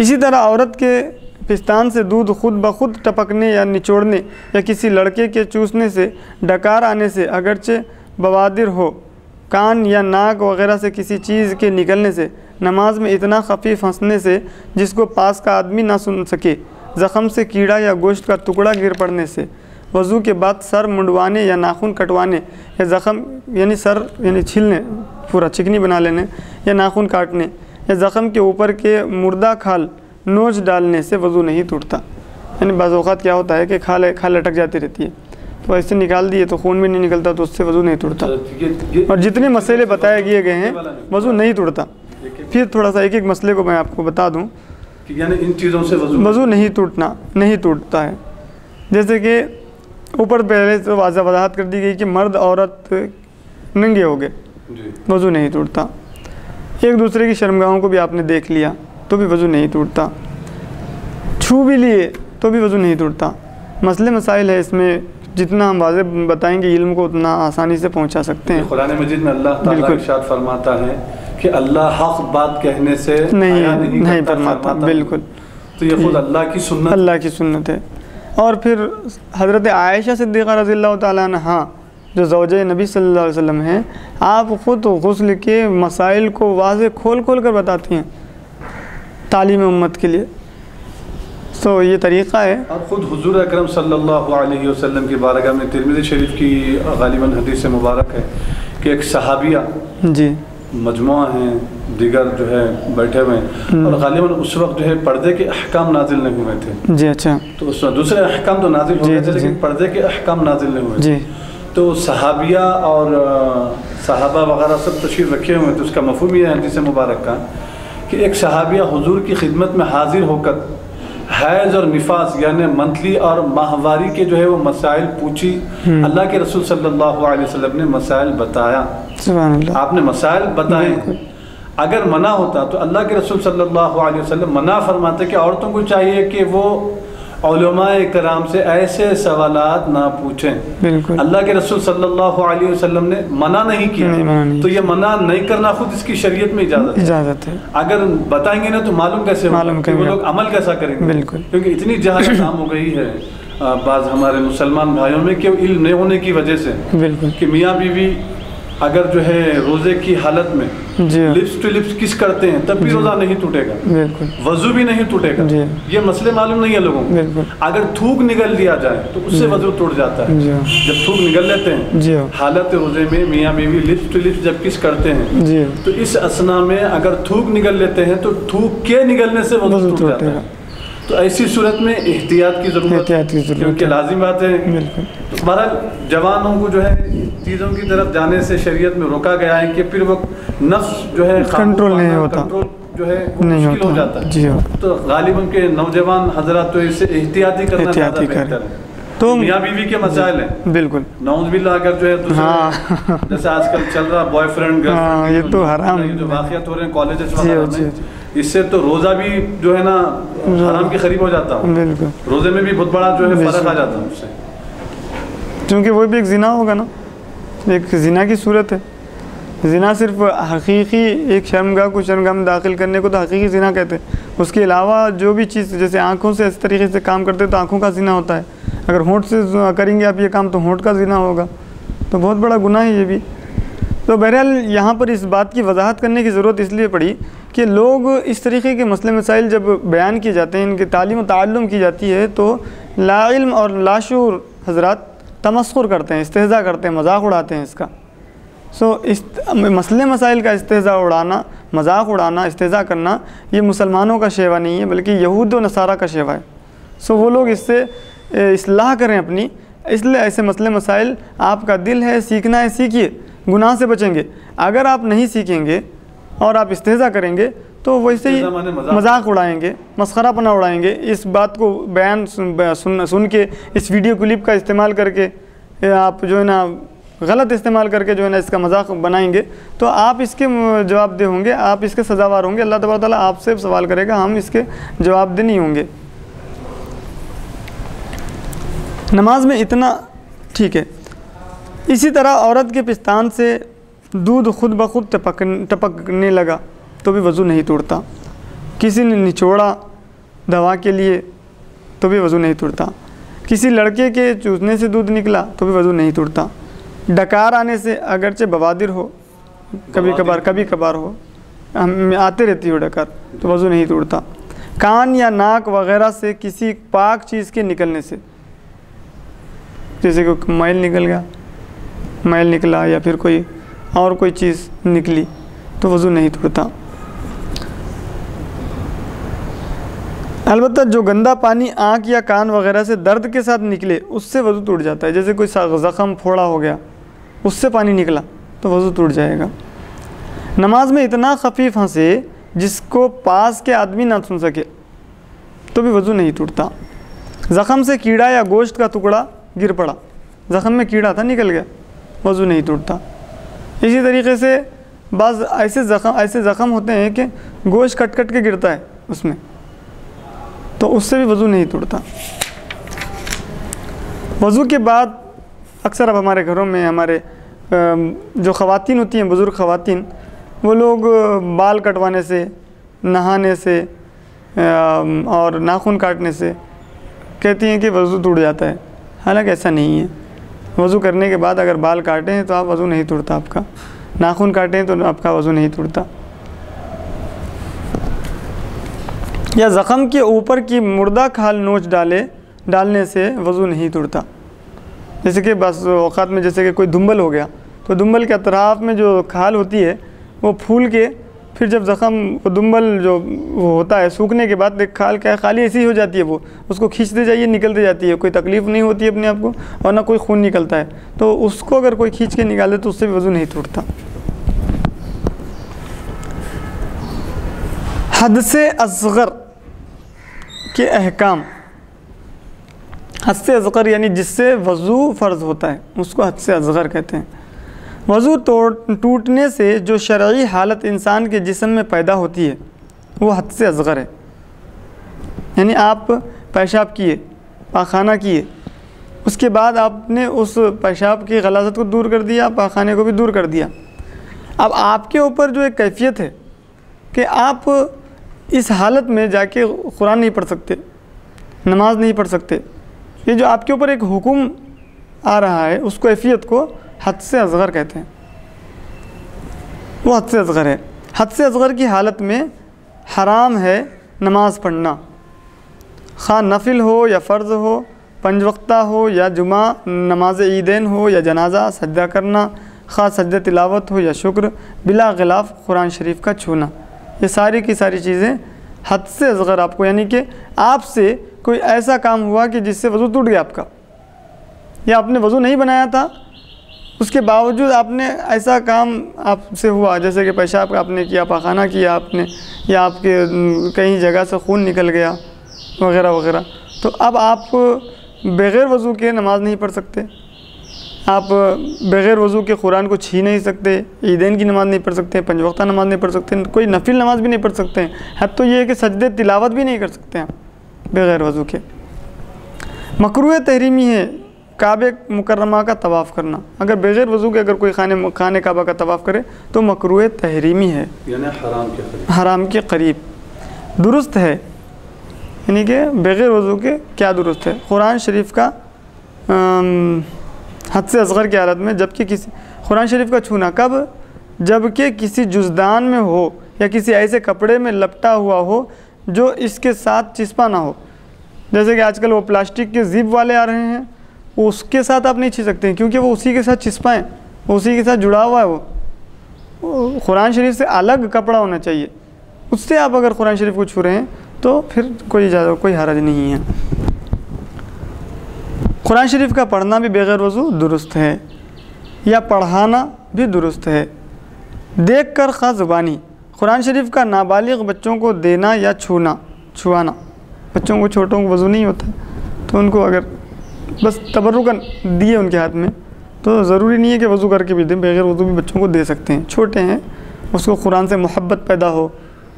इसी तरह औरत के पिस्तान से दूध खुद ब खुद टपकने या निचोड़ने या किसी लड़के के चूसने से, डकार आने से, अगरचे बवादिर हो, कान या नाक वगैरह से किसी चीज़ के निकलने से, नमाज में इतना खफीफ हंसने से जिसको पास का आदमी ना सुन सके, ज़ख़म से कीड़ा या गोश्त का टुकड़ा गिर पड़ने से, वज़ू के बाद सर मुंडवाने या नाखून कटवाने या ज़ख़म यानी सर यानी छीलने, पूरा चिकनी बना लेने, या नाखून काटने या ज़ख़म के ऊपर के मुर्दा खाल नोच डालने से वज़ू नहीं टूटता। यानी बाज़ औक़ात क्या होता है कि खाल अटक जाती रहती है, तो ऐसे निकाल दिए तो खून भी नहीं निकलता, तो उससे वज़ू नहीं टूटता। और जितने मसले बताए गए गए हैं वज़ू नहीं टूटता। फिर थोड़ा सा एक एक मसले को मैं आपको बता दूँ, यानी इन चीज़ों से वज़ू नहीं टूटता है। जैसे कि ऊपर पहले तो वजाहत कर दी गई कि मर्द औरत नंगे हो गए, वज़ू नहीं टूटता। एक दूसरे की शर्मगाहों को भी आपने देख लिया तो भी वज़ू नहीं टूटता, छू भी लिए तो भी वज़ू नहीं टूटता। मसले मसाइल है इसमें, जितना हम वाज़े बताएंगे इल्म को उतना आसानी से पहुंचा सकते हैं। कुरान मजीद में अल्लाह ताला इरशाद फरमाता है कि अल्लाह हक़ बात कहने से नहीं फरमाता, बिल्कुल। तो ये खुद अल्लाह की सुन्नत है। और फिर हज़रत आयशा सिद्दीक़ा रज़ियल्लाहु ताला अन्हा जो ज़ौजे नबी सल्लल्लाहु अलैहि वसल्लम हैं, आप ख़ुद गुस्ल के मसाइल को वाज़े खोल कर बताती हैं तालीम उम्मत के लिए। तो ये तरीक़ा है। और ख़ुद हुज़ूर अकरम सल्लल्लाहु अलैहि वसल्लम की बारगाह में तिरमिज़ी शरीफ की गालिबन हदीस से मुबारक है कि एक सहाबिया जी मजमुआ हैं, दिगर जो है बैठे हुए हैं, और गालिबन उस वक्त जो है पर्दे के अहकाम नाजिल नहीं हुए थे जी। अच्छा, तो उस दूसरे अहकाम तो नाजिल हो गए थे, लेकिन पर्दे के अहकाम नाजिल नहीं हुए जी। तो सहाबिया और सहाबा वगैरह सब तशरीफ़ रखे हुए थे। उसका मफ़हूम यह है हदीस मुबारक का कि एक सहाबिया हुजूर की खिदमत में हाजिर होकर हैज़ और निफास यानी मंथली और माहवारी के जो है वो मसाइल पूछी। अल्लाह के रसूल सल्लल्लाहु अलैहि वसल्लम ने मसाइल बताया, आपने मसाइल बताए। अगर मना होता तो अल्लाह के रसूल सल्लल्लाहु अलैहि वसल्लम मना फरमाते कि औरतों को चाहिए कि वो उलमाए कराम से ऐसे सवालात ना पूछें। अल्लाह के रसूल सल्लल्लाहु अलैहि वसल्लम ने मना नहीं किया, तो ये मना नहीं करना खुद इसकी शरीयत में इजाज़त है। अगर बताएंगे ना तो मालूम कैसे होगा, वो लोग अमल कैसा करेंगे? क्योंकि इतनी जहालत आम हो गई है बाज़ हमारे मुसलमान भाइयों में कि इल्म नहीं होने की वजह से कि मियाँ बीवी अगर जो है रोज़े की हालत में लिप्स टू लिप्स किस करते हैं तब भी रोज़ा नहीं टूटेगा, वज़ू भी नहीं टूटेगा। ये मसले मालूम नहीं है लोगों को। अगर थूक निकल लिया जाए तो उससे वज़ू टूट जाता है। जब थूक निकल लेते हैं हालत रोज़े में मियाँ बीवी लिप्स टू लिप्स जब किस करते हैं तो इस असना में अगर थूक निकल लेते हैं तो थूक के निकलने से वज़ू टूट जाता है। तो ऐसी सूरत में एहतियात की ज़रूरत है, क्योंकि लाजिम बात है। तो बहरहाल जवानों को जो है चीज़ों की तरफ जाने से शरीयत में रोका गया है कि फिर वो नफ्स जो है कंट्रोल नहीं होता, कंट्रोल जो है मुश्किल हो जाता है। तो गालिबन के नौजवान हजरात तो इससे एहतियाती करना ज़्यादा बेहतर है। तो मियाँ बीवी के मसाइल हैं, बिल्कुल नौज़ुबिल्लाह अगर जो है जैसे आजकल चल रहा बॉयफ्रेंड गर्लफ्रेंड, ये तो हराम जो वाक़ियात हो रहे हैं कॉलेजेस वगैरह में, इससे तो रोज़ा भी जो है ना हराम के करीब हो जाता है। रोज़े में भी बहुत बड़ा जो है फ़र्क आ जाता है उससे, क्योंकि वो भी एक ज़िना होगा ना, एक ज़िना की सूरत है। ज़िना सिर्फ हकीकी एक शर्मगाह को शर्मगाह में दाखिल करने को तो हकीकी ज़िना कहते हैं। उसके अलावा जो भी चीज़ जैसे आँखों से इस तरीके से काम करते तो आँखों का ज़िना होता है। अगर होंठ से करेंगे आप ये काम तो होंठ का ज़िना होगा, तो बहुत बड़ा गुनाह है ये भी। तो बहरहाल यहाँ पर इस बात की वजाहत करने की ज़रूरत इसलिए पड़ी कि लोग इस तरीके के मसले मसाइल जब बयान किए जाते हैं, इनकी तालीम व ताल्लुम की जाती है, तो लाइल्म और लाशूर हज़रात तमस्खुर करते हैं, इस्तेहज़ा करते हैं, मजाक उड़ाते हैं इसका। इस मसले मसाइल का इस्तेहज़ा उड़ाना, मजाक उड़ाना, इस्तेहज़ा करना ये मुसलमानों का शेवा नहीं है, बल्कि यहूद व नसारा का शेवा है। वो लोग इससे इस्लाह करें अपनी। इसलिए ऐसे मसले मसाइल आपका दिल है, सीखना है, सीखिए, गुनाह से बचेंगे। अगर आप नहीं सीखेंगे और आप इस्तेहज़ा करेंगे तो वैसे ही मजाक उड़ाएंगे, मस्खरापना उड़ाएंगे। इस बात को बयान सुन के इस वीडियो क्लिप का इस्तेमाल करके आप जो है ना गलत इस्तेमाल करके जो है ना इसका मजाक बनाएंगे, तो आप इसके जवाबदेह होंगे, आप इसके सज़ावार होंगे। अल्लाह तबारक ताला आपसे सवाल करेगा, हम इसके जवाबदेह नहीं होंगे। नमाज में इतना ठीक है। इसी तरह औरत के पिस्तान से दूध खुद ब खुद टपकने लगा तो भी वज़ू नहीं टूटता। किसी ने निचोड़ा दवा के लिए तो भी वज़ू नहीं टूटता। किसी लड़के के चूसने से दूध निकला तो भी वज़ू नहीं टूटता। डकार आने से अगरचे बवादिर हो, कभी कभार हो, हम आते रहती हो डकार, तो वज़ू नहीं टूटता। कान या नाक वग़ैरह से किसी पाक चीज़ के निकलने से, जैसे कोई मैल निकला या फिर कोई और कोई चीज़ निकली तो वज़ू नहीं टूटता। अलबत्ता जो गंदा पानी आँख या कान वग़ैरह से दर्द के साथ निकले उससे वज़ू टूट जाता है। जैसे कोई ज़ख़म फोड़ा हो गया, उससे पानी निकला तो वज़ू टूट जाएगा। नमाज में इतना खफीफ हंसे जिसको पास के आदमी ना सुन सके तो भी वज़ू नहीं टूटता। ज़ख़म से कीड़ा या गोश्त का टुकड़ा गिर पड़ा, ज़ख़म में कीड़ा था, निकल गया, वज़ू नहीं टूटता। इसी तरीके से बाज़ ऐसे ज़ख़म होते हैं कि गोश्त कट के गिरता है उसमें, तो उससे भी वज़ू नहीं टूटता। वज़ू के बाद अक्सर अब हमारे घरों में हमारे जो ख़वातीन होती हैं, बुज़ुर्ग ख़वातीन, वो लोग बाल कटवाने से, नहाने से और नाखून काटने से कहती हैं कि वज़ू टूट जाता है। हालांकि ऐसा नहीं है। वज़ू करने के बाद अगर बाल काटें हैं तो आप वज़ू नहीं टूटता आपका, नाखून काटें तो आपका वज़ू नहीं टूटता। या ज़ख़म के ऊपर की मुर्दा खाल नोच डालने से वज़ू नहीं टूटता। जैसे कि बस औक़ात में जैसे कि कोई दुम्बल हो गया तो दुम्बल के अतराफ़ में जो खाल होती है वो फूल के फिर जब ज़ख़म दुम्बल जो वो होता है सूखने के बाद एक खाल क्या खाली ऐसी हो जाती है, वो उसको खींचते जाइए निकलते जाती है, कोई तकलीफ़ नहीं होती है अपने आप को और ना कोई खून निकलता है। तो उसको अगर कोई खींच के निकाल दे तो उससे भी वज़ू नहीं टूटता। हद से असग़र के अहकाम। हद से असग़र यानी जिससे वज़ू फ़र्ज़ होता है उसको हद से असग़र कहते हैं। वज़ू टूटने से जो शरई हालत इंसान के जिस्म में पैदा होती है वो हद से असग़र है। यानी आप पेशाब किए, पाखाना किए, उसके बाद आपने उस पेशाब की गलाज़त को दूर कर दिया, पाखाने को भी दूर कर दिया। अब आपके ऊपर जो एक कैफ़ियत है कि आप इस हालत में जाके कुरान नहीं पढ़ सकते, नमाज नहीं पढ़ सकते, ये जो आपके ऊपर एक हुक्म आ रहा है उस कैफ़ियत को हद से असग़र कहते हैं। वो हद से असग़र है। हद से असग़र की हालत में हराम है नमाज पढ़ना, खा नफिल हो या फ़र्ज़ हो, पंज वक्ता हो या जुमा, नमाज ईदैन हो या जनाजा, सजदा करना, खा सजदा तिलावत हो या शुक्र, बिला ग़िलाफ़ कुरान शरीफ का छूना, ये सारी की सारी चीज़ें हद से असग़र आपको, यानी कि आपसे कोई ऐसा काम हुआ कि जिससे वज़ू टूट गया आपका, या आपने वज़ू नहीं बनाया था उसके बावजूद आपने ऐसा काम आपसे हुआ, जैसे कि पेशाब आपने किया, पाखाना किया आपने, या आपके कहीं जगह से खून निकल गया वग़ैरह वग़ैरह, तो अब आप बग़ैर वज़ू के नमाज़ नहीं पढ़ सकते, आप बग़ैर वज़ू के कुरान को छीन नहीं सकते, ईदैन की नमाज़ नहीं पढ़ सकते, पंज वक्ता नमाज़ नहीं पढ़ सकते, कोई नफिल नमाज़ भी नहीं पढ़ सकते हैं, हद तो ये है कि सजदे तिलावत भी नहीं कर सकते हैं बग़ैर वज़ू के। मकरूह तहरीमी है काबे मुकर्रमा का तवाफ़ करना, अगर बग़ैर वज़ू के अगर कोई खाने काबा का तवाफ़ करे तो मकरूह तहरीमी है, यानी हराम के करीब। दुरुस्त है यानी कि बग़ैर वज़ू के क्या दुरुस्त है? कुरान शरीफ का हद से असग़र की हालत में, जबकि किसी कुरान शरीफ का छूना कब? जबकि किसी जुज़दान में हो या किसी ऐसे कपड़े में लपटा हुआ हो जो इसके साथ चिपका ना हो। जैसे कि आजकल वो प्लास्टिक के ज़िप वाले आ रहे हैं, उसके साथ आप नहीं छू सकते हैं क्योंकि वो उसी के साथ चिपका है, उसी के साथ जुड़ा हुआ है। वो कुरान शरीफ से अलग कपड़ा होना चाहिए, उससे आप अगर कुरान शरीफ को छू रहे हैं तो फिर कोई हरज नहीं है। कुरान शरीफ का पढ़ना भी बग़ैर वज़ू दुरुस्त है, या पढ़ाना भी दुरुस्त है। देख कर ख़ास ज़ुबानी, कुरान शरीफ का नाबालिग बच्चों को देना या छुआना, बच्चों को छोटों को वज़ू नहीं होता तो उनको अगर बस तबर्रुकन दिए उनके हाथ में तो ज़रूरी नहीं है कि वज़ू करके भी दें, बग़ैर वज़ू भी बच्चों को दे सकते हैं। छोटे हैं, उसको कुरान से मोहब्बत पैदा हो,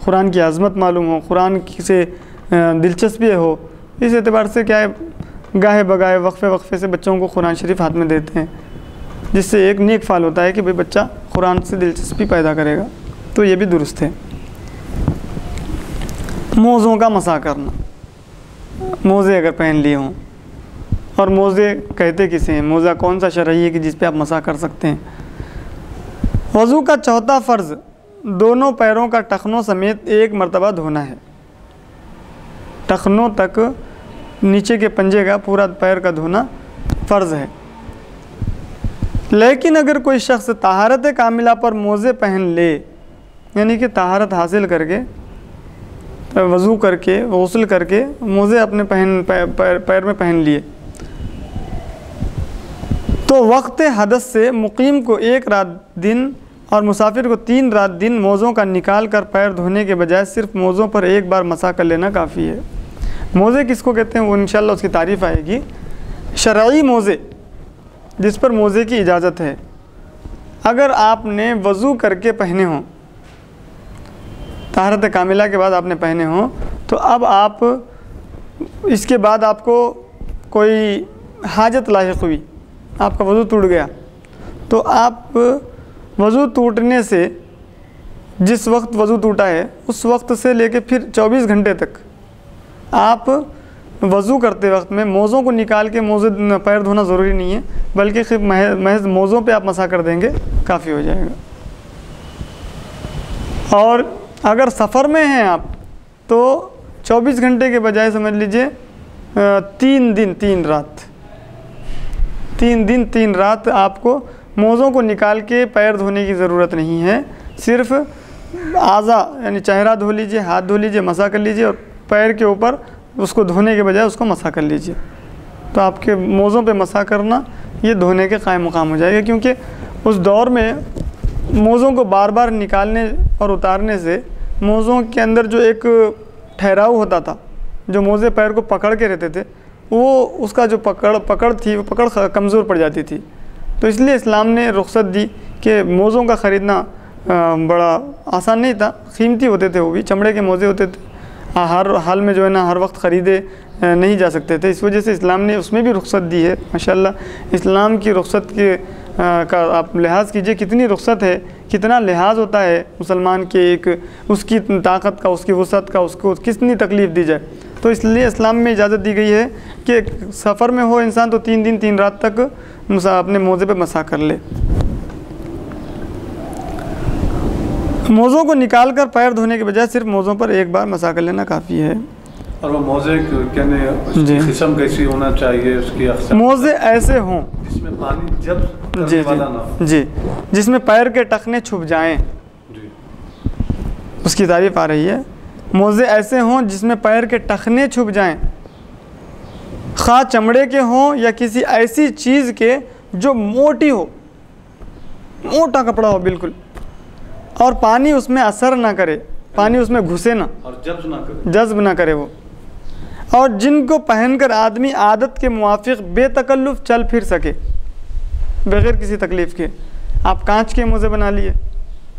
कुरान की आज़मत मालूम हो, कुरान से दिलचस्पी हो, इस एतबार से क्या है गाहे बगाहे वक्फ़े से बच्चों को कुरान शरीफ हाथ में देते हैं, जिससे एक नेक फ़ाल होता है कि भाई बच्चा कुरान से दिलचस्पी पैदा करेगा, तो ये भी दुरुस्त है। मोज़ों का मसा करना, मोज़े अगर पहन लिए हों, और मोज़े कहते किसे हैं? मोज़ा कौन सा शरई है कि जिस पे आप मसा कर सकते हैं? वज़ू का चौथा फ़र्ज़ दोनों पैरों का टखनों समेत एक मरतबा धोना है। टखनों तक नीचे के पंजे का पूरा पैर का धोना फ़र्ज़ है। लेकिन अगर कोई शख्स तहारत कामिला पर मोज़े पहन ले, यानी कि तहारत हासिल करके वज़ू करके गुस्ल करके मोज़े अपने पैर में पहन लिए, तो वक्त हदस से मुकीम को 1 रात दिन और मुसाफिर को 3 रात दिन मोज़ों का निकाल कर पैर धोने के बजाय सिर्फ मोज़ों पर एक बार मसा कर लेना काफ़ी है। मोज़े किसको कहते हैं वो इंशाअल्लाह उसकी तारीफ़ आएगी। शरई मोज़े, जिस पर मोज़े की इजाज़त है, अगर आपने वज़ू करके पहने हों, तहारत कामिला के बाद आपने पहने हों, तो अब आप इसके बाद आपको कोई हाजत लाहिक हुई, आपका वज़ू टूट गया, तो आप वज़ू टूटने से जिस वक्त वज़ू टूटा है उस वक्त से लेके फिर 24 घंटे तक आप वज़ू करते वक्त में मोज़ों को निकाल के मोज़े पैर धोना ज़रूरी नहीं है, बल्कि सिर्फ महज मोज़ों पे आप मसा कर देंगे काफ़ी हो जाएगा। और अगर सफ़र में हैं आप तो 24 घंटे के बजाय समझ लीजिए 3 दिन 3 रात, 3 दिन 3 रात आपको मोज़ों को निकाल के पैर धोने की ज़रूरत नहीं है। सिर्फ़ आज़ा यानी चेहरा धो लीजिए, हाथ धो लीजिए, मसा कर लीजिए, और पैर के ऊपर उसको धोने के बजाय उसको मसा कर लीजिए, तो आपके मोज़ों पे मसा करना ये धोने के कायम मुकाम हो जाएगा। क्योंकि उस दौर में मोज़ों को बार बार निकालने और उतारने से मोज़ों के अंदर जो एक ठहराव होता था, जो मोज़े पैर को पकड़ के रहते थे, वो उसका जो पकड़ थी वो पकड़ कमज़ोर पड़ जाती थी। तो इसलिए इस्लाम ने रुख्सत दी कि मोज़ों का ख़रीदना बड़ा आसान नहीं था, कीमती होते थे, वो भी चमड़े के मोज़े होते थे, हर हाल में जो है ना हर वक्त ख़रीदे नहीं जा सकते थे। इस वजह से इस्लाम ने उसमें भी रुख्सत दी है। माशाअल्लाह इस्लाम की रुख्सत के का आप लिहाज कीजिए, कितनी रुख्सत है, कितना लिहाज होता है मुसलमान के एक उसकी ताकत का, उसकी वसअत का, उसको कितनी तकलीफ़ दी जाए। तो इसलिए इस्लाम में इजाज़त दी गई है कि सफ़र में हो इंसान तो 3 दिन 3 रात तक अपने मोज़े पे मसा कर ले। मोज़ों को निकाल कर पैर धोने के बजाय सिर्फ मोज़ों पर एक बार मसा कर लेना काफ़ी है। और वो मोज़े उसकी किस्म कैसी होना चाहिए, उसकी अक़साम? मोज़े ऐसे हों जिसमें पानी जब वाला ना हो, जी, जिसमें पैर के टखने छुप जाएं, उसकी तारीफ़ आ रही है। मोज़े ऐसे हों जिसमें पैर के टखने छुप जाएं, खा चमड़े के हों या किसी ऐसी चीज़ के जो मोटी हो, मोटा कपड़ा हो बिल्कुल, और पानी उसमें असर ना करे, पानी उसमें घुसे ना और जज्ब ना करे वो, और जिनको पहनकर आदमी आदत के मुवाफिक बेतकल्लुफ़ चल फिर सके बग़ैर किसी तकलीफ़ के। आप कांच के मोज़े बना लिए,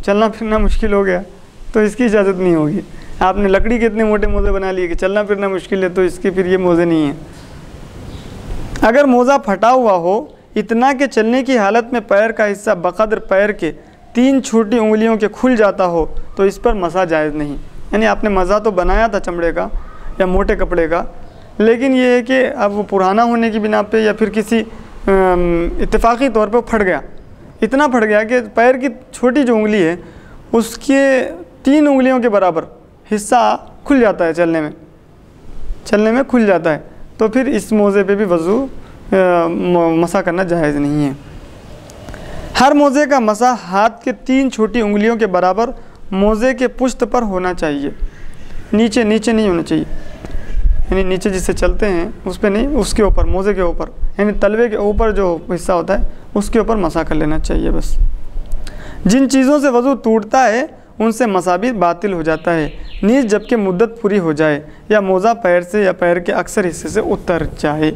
चलना फिरना मुश्किल हो गया तो इसकी इजाज़त नहीं होगी। आपने लकड़ी के इतने मोटे मोज़े बना लिए कि चलना फिरना मुश्किल है, तो इसके फिर ये मोज़े नहीं हैं। अगर मोज़ा फटा हुआ हो इतना कि चलने की हालत में पैर का हिस्सा बक़द्र पैर के 3 छोटी उंगलियों के खुल जाता हो तो इस पर मसा जायज़ नहीं। यानी आपने मज़ा तो बनाया था चमड़े का या मोटे कपड़े का, लेकिन ये है कि अब वो पुराना होने की बिना पे या फिर किसी इत्तेफाकी तौर पे फट गया, इतना फट गया कि पैर की छोटी जो उंगली है उसके 3 उंगलियों के बराबर हिस्सा खुल जाता है, चलने में खुल जाता है, तो फिर इस मोज़े पे भी वज़ू मसा करना जायज़ नहीं है। हर मोज़े का मसा हाथ के 3 छोटी उंगलियों के बराबर मोज़े के पुश्त पर होना चाहिए, नीचे नहीं होना चाहिए, यानी नीचे जिससे चलते हैं उस पर नहीं, उसके ऊपर, मोज़े के ऊपर, यानी तलवे के ऊपर जो हिस्सा होता है उसके ऊपर मसा कर लेना चाहिए बस। जिन चीज़ों से वज़ू टूटता है उनसे मसा भी बातिल हो जाता है, नीज जबकि मुद्दत पूरी हो जाए या मोज़ा पैर से या पैर के अक्सर हिस्से से उतर जाए।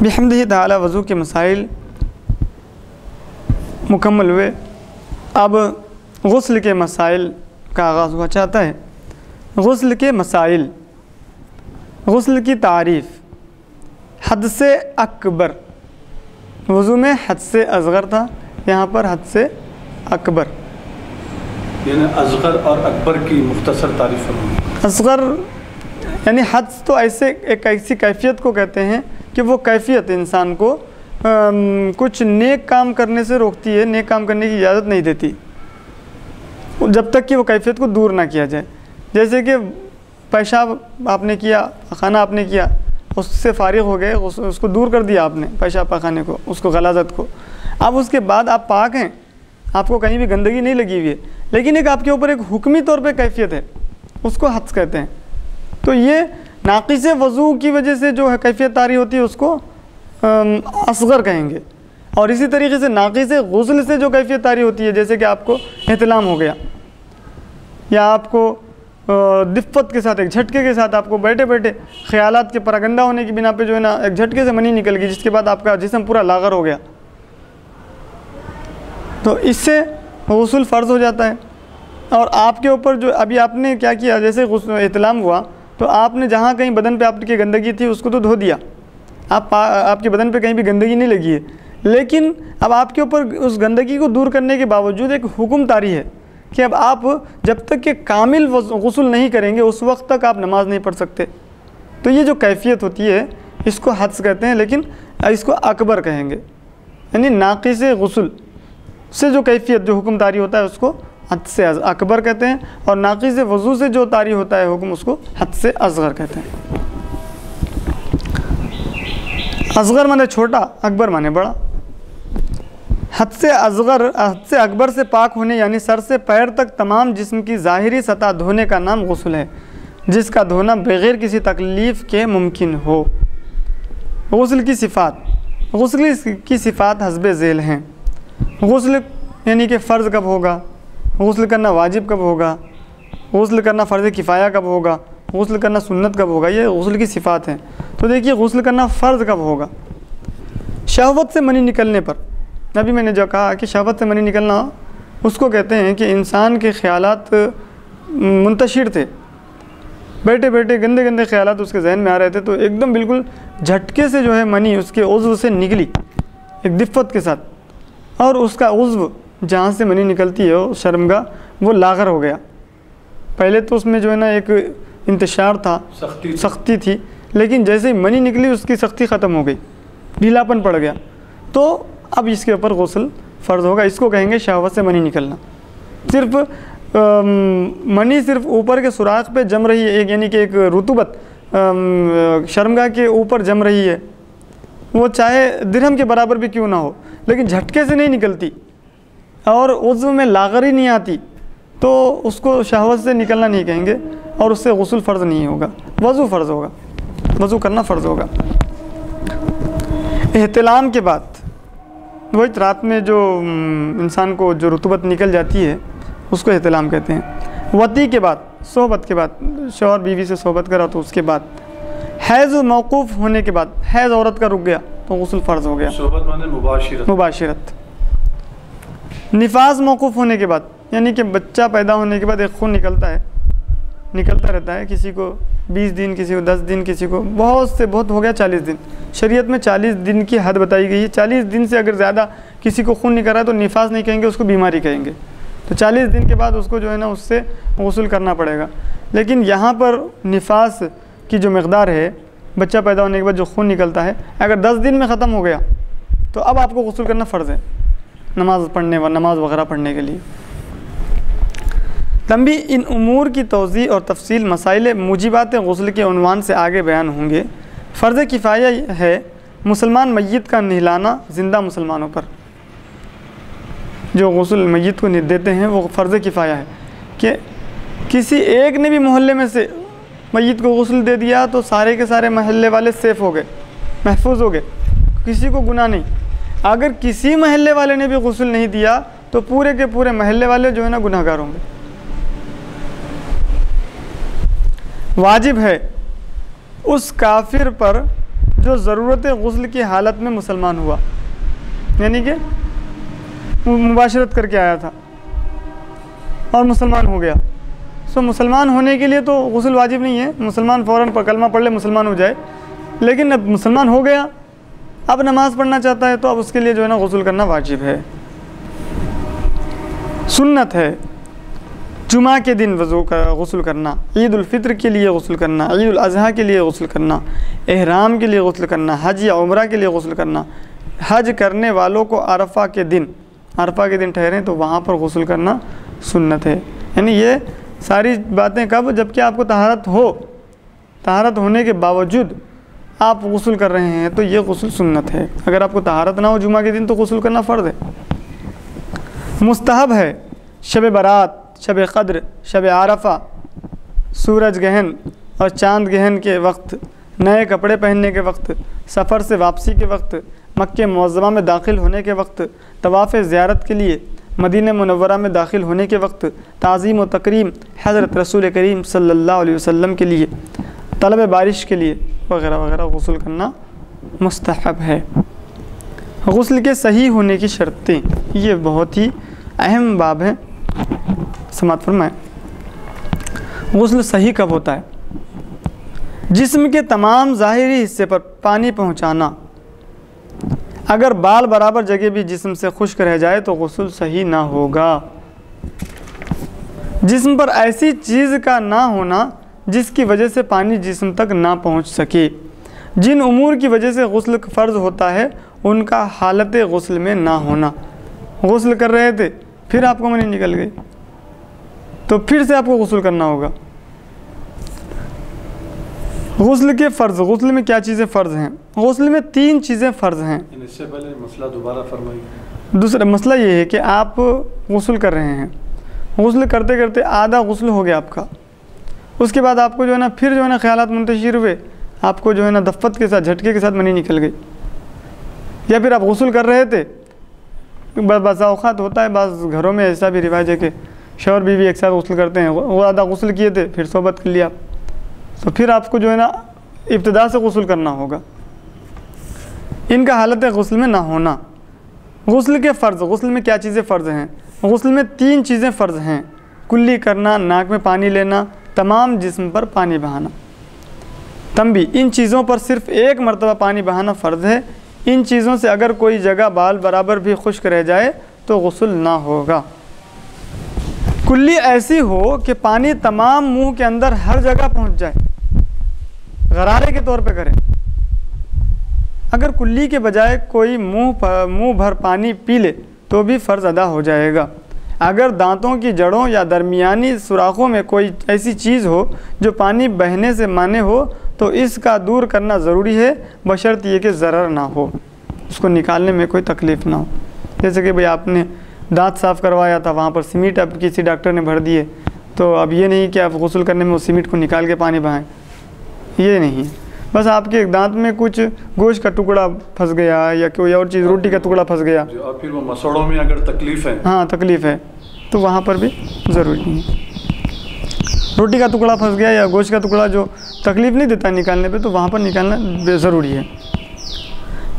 बिहम्दिही ताला वज़ू के मसाइल मुकम्मल हुए। अब गुस्ल के मसाइल का आगाज़ हुआ चाहता है। गुस्ल के मसाइल, गुस्ल की तारीफ़, हद से अकबर, वज़ू में हद से असग़र था, यहाँ पर हद से अकबर, यानी असग़र और अकबर की मुख्तसर तारीफ़। असग़र यानी हद तो ऐसे एक ऐसी कैफियत को कहते हैं कि वो कैफियत इंसान को कुछ नेक काम करने से रोकती है, नेक काम करने की इजाज़त नहीं देती जब तक कि वो कैफियत को दूर ना किया जाए। जैसे कि पेशाब आपने किया, खाना आपने किया, उससे फारिग हो गए, उसको दूर कर दिया आपने, पेशाब पखाने को, उसको गलाजत को, अब उसके बाद आप पाक हैं, आपको कहीं भी गंदगी नहीं लगी हुई है, लेकिन एक आपके ऊपर एक हुक्मी तौर पे कैफियत है, उसको हद कहते हैं। तो ये नाक़िस वज़ू की वजह से जो है कैफियत तारी होती है उसको असग़र कहेंगे। और इसी तरीके से नाक़िस गुस्ल से जो कैफियत तारी होती है, जैसे कि आपको एहतिलाम हो गया या आपको दिफ़्फ़त के साथ, एक झटके के साथ आपको बैठे बैठे ख़यालात के परगंदा होने की बिना पे जो है ना एक झटके से मनी निकल गई, जिसके बाद आपका जिस्म पूरा लाग़र हो गया, तो इससे गुस्ल फ़र्ज़ हो जाता है। और आपके ऊपर जो अभी आपने क्या किया, जैसे एहतिलाम हुआ तो आपने जहाँ कहीं बदन पे आपकी गंदगी थी उसको तो धो दिया, आपके बदन पे कहीं भी गंदगी नहीं लगी है, लेकिन अब आपके ऊपर उस गंदगी को दूर करने के बावजूद एक हुक्म तारी है कि अब आप जब तक कि कामिल गुस्ल नहीं करेंगे उस वक्त तक आप नमाज नहीं पढ़ सकते। तो ये जो कैफियत होती है इसको हद कहते हैं, लेकिन इसको अकबर कहेंगे, यानी नाक़िस गुस्ल से जो कैफियत जो हुक्म तारी होता है उसको हद से अकबर कहते हैं, और नाक़िस वज़ू से जो तारी होता है हुक्म उसको हद से असग़र कहते हैं। असग़र माने छोटा, अकबर माने बड़ा। हद से असग़र, हद से अकबर से पाक होने यानी सर से पैर तक तमाम जिस्म की ज़ाहिरी सतह धोने का नाम गुस्ल है, जिसका धोना बग़ैर किसी तकलीफ़ के मुमकिन हो। गुस्ल की सिफ़ात, गुस्ल की सिफ़ात हस्बे ज़ेल हैं। गुस्ल यानी कि फ़र्ज़ कब होगा, गुस्ल करना वाजिब कब होगा, गुस्ल करना फ़र्ज़ किफ़ाया कब होगा, गुस्ल करना सुन्नत कब होगा, ये गुस्ल की सिफ़ात हैं। तो देखिए गुस्ल करना फ़र्ज़ कब होगा, शहवत से मनी निकलने पर। अभी मैंने जो कहा कि शहवत से मनी निकलना उसको कहते हैं कि इंसान के ख़यालात मुंतशिर थे, बैठे बैठे गंदे गंदे ख़यालात उसके जहन में आ रहे थे, तो एकदम बिल्कुल झटके से जो है मनी उसके उज़्व से निकली एक दिफ़्फ़त के साथ, और उसका उज़्व जहाँ से मनी निकलती है वो शर्मगाह वो लाग़र हो गया। पहले तो उसमें जो है ना एक इंतशार था, सख्ती थी, लेकिन जैसे ही मनी निकली उसकी सख्ती ख़त्म हो गई, ढीलापन पड़ गया, तो अब इसके ऊपर गुस्ल फ़र्ज़ होगा। इसको कहेंगे शहवत से मनी निकलना। सिर्फ़ मनी सिर्फ ऊपर के सुराख पे जम रही है, एक यानी कि एक रुतूबत शर्मगाह के ऊपर जम रही है, वो चाहे दिरहम के बराबर भी क्यों ना हो, लेकिन झटके से नहीं निकलती और उज़्व में लाग़र ही नहीं आती, तो उसको शहवत से निकलना नहीं कहेंगे और उससे गुस्ल फ़र्ज़ नहीं होगा, वज़ू फ़र्ज़ होगा, वज़ू करना फ़र्ज़ होगा। एहतिलाम के बाद वही रात में जो इंसान को जो रुतूबत निकल जाती है उसको एहतिलाम कहते हैं। वती के बाद, सोहबत के बाद, शौहर बीवी से सोहबत करा तो उसके बाद, हैज़ मौकूफ़ होने के बाद, हैज़ औरत का रुक गया तो गुस्ल फ़र्ज़ हो गया। सोहबत माने मुबाशिरत, मुबाशिरत। निफास मौकूफ़ होने के बाद, यानी कि बच्चा पैदा होने के बाद एक खून निकलता रहता है, किसी को 20 दिन, किसी को 10 दिन, किसी को बहुत से बहुत हो गया 40 दिन। शरीयत में 40 दिन की हद बताई गई है। 40 दिन से अगर ज़्यादा किसी को खून निकल रहा है तो निफास नहीं कहेंगे, उसको बीमारी कहेंगे। तो 40 दिन के बाद उसको जो है ना उससे गुस्ल करना पड़ेगा। लेकिन यहाँ पर निफास की जो मकदार है, बच्चा पैदा होने के बाद जो खून निकलता है, अगर 10 दिन में ख़त्म हो गया तो अब आपको गुस्ल करना फ़र्ज़ है नमाज वगैरह पढ़ने के लिए। तंबी, इन उमूर की तौज़ी और तफसील मसाइल मुजिबात गुस्ल के उन्वान से आगे बयान होंगे। फ़र्ज़ किफ़ाया है मुसलमान मय्यत का नहलाना ज़िंदा मुसलमानों पर। जो गुस्ल मय्यत को देते हैं वो फ़र्ज़ किफ़ाया है कि किसी एक ने भी मोहल्ले में से मय्यत को गुस्ल दे दिया तो सारे के सारे मोहल्ले वाले सेफ़ हो गए, महफूज हो गए, किसी को गुनाह नहीं। अगर किसी महल्ले वाले ने भी गुस्ल नहीं दिया तो पूरे के पूरे महल्ले वाले जो है ना गुनाहगार होंगे। वाजिब है उस काफिर पर जो ज़रूरत गुस्ल की हालत में मुसलमान हुआ, यानी कि मुबाशरत करके आया था और मुसलमान हो गया। सो मुसलमान होने के लिए तो गुस्ल वाजिब नहीं है, मुसलमान फ़ौरन पर कलमा पढ़ ले मुसलमान हो जाए। लेकिन अब मुसलमान हो गया, अब नमाज़ पढ़ना चाहता है तो अब उसके लिए जो है ना गुस्ल करना वाजिब है। सुन्नत है जुमा के दिन गुस्ल करना, ईद उल फित्र के लिए गुस्ल करना, ईद उल अज़हा के लिए गुस्ल करना, एहराम के लिए गुस्ल करना, हज या उम्रा के लिए गुस्ल करना। हज करने वालों को अरफा के दिन ठहरें तो वहाँ पर गुस्ल करना सुन्नत है। यानी ये सारी बातें कब, जबकि आपको तहारत होने के बावजूद आप गुस्ल कर रहे हैं तो ये गुस्ल सुन्नत है। अगर आपको तहारत ना हो जुमा के दिन तो गुस्ल करना फ़र्ज़ है। मुस्तहब है शब बारात, शब क़द्र, शब आरफ़ा, सूरज ग्रहण और चाँद ग्रहण के वक्त, नए कपड़े पहनने के वक्त, सफ़र से वापसी के वक्त, मक्के मुअज़्ज़मा में दाखिल होने के वक्त, तवाफ़ ज़ियारत के लिए मदीना मुनव्वरा में दाखिल होने के वक्त, ताज़ीम व तकरीम हज़रत रसूल करीम सल्लल्लाहु अलैहि वसल्लम के लिए, तलब बारिश के लिए वगैरह वगैरह गुस्ल करना मुस्तहब है। गुस्ल के सही होने की शर्तें, ये बहुत ही अहम बाब है, समात फरमाएं। गुस्ल सही कब होता है? जिस्म के तमाम ज़ाहिरी हिस्से पर पानी पहुँचाना। अगर बाल बराबर जगह भी जिस्म से खुश्क रह जाए तो गुस्ल सही ना होगा। जिस्म पर ऐसी चीज़ का ना होना जिसकी वजह से पानी जिस्म तक ना पहुंच सके। जिन उमूर की वजह से गुस्ल फ़र्ज़ होता है उनका हालत गुस्ल में ना होना। गुस्ल कर रहे थे फिर आपको मनी निकल गई तो फिर से आपको गुस्ल करना होगा। गुस्ल के फ़र्ज़, गुस्ल में क्या चीज़ें फ़र्ज़ हैं? गुस्ल में 3 चीज़ें फ़र्ज़ हैं। इससे पहले मसला दोबारा फरमाइए। दूसरा मसला ये है कि आप गुस्ल कर रहे हैं, गुस्ल करते करते आधा गुस्ल हो गया आपका, उसके बाद आपको जो है ना फिर जो है ना ख़यालात मुंतशिर हुए, आपको जो है ना दफ़्फ़त के साथ, झटके के साथ मनी निकल गई। या फिर आप गुस्ल कर रहे थे, बस औक़ात होता है, बस घरों में ऐसा भी रिवाज है कि शौहर बीवी एक साथ गुस्ल करते हैं, वो आधा गुस्ल किए थे फिर सोबत कर लिया, तो फिर आपको जो है ना इब्तिदा से गुस्ल करना होगा। इनका हालत गुस्ल में ना होना। गुस्ल के फ़र्ज़, गुस्ल में क्या चीज़ें फ़र्ज़ हैं? गुस्ल में 3 चीज़ें फ़र्ज़ हैं। कुल्ली करना, नाक में पानी लेना, तमाम जिस्म पर पानी बहाना। तंबी, इन चीज़ों पर सिर्फ़ एक मरतबा पानी बहाना फ़र्ज़ है। इन चीज़ों से अगर कोई जगह बाल बराबर भी खुश्क रह जाए तो गुस्ल ना होगा। कुल्ली ऐसी हो कि पानी तमाम मुंह के अंदर हर जगह पहुंच जाए, गरारे के तौर पे करें। अगर कुल्ली के बजाय कोई मुंह भर पानी पी ले तो भी फ़र्ज़ अदा हो जाएगा। अगर दांतों की जड़ों या दरमियानी सुराखों में कोई ऐसी चीज़ हो जो पानी बहने से माने हो तो इसका दूर करना ज़रूरी है, बशर्त ये कि ज़रर ना हो, उसको निकालने में कोई तकलीफ़ ना हो। जैसे कि भाई आपने दांत साफ़ करवाया था, वहाँ पर सीमेंट अब किसी डॉक्टर ने भर दिए, तो अब ये नहीं कि आप गुस्ल करने में उस सीमेंट को निकाल के पानी बहाएं, ये नहीं। बस आपके दांत में कुछ गोश्त का टुकड़ा फंस गया या कोई और चीज़, रोटी का टुकड़ा फंस गया, और फिर वो मसोड़ों में अगर तकलीफ़ है, हाँ तकलीफ़ है, तो वहाँ पर भी ज़रूरी नहीं है। रोटी का टुकड़ा फंस गया या गोश्त का टुकड़ा जो तकलीफ़ नहीं देता निकालने पे, तो वहाँ पर निकालना ज़रूरी है।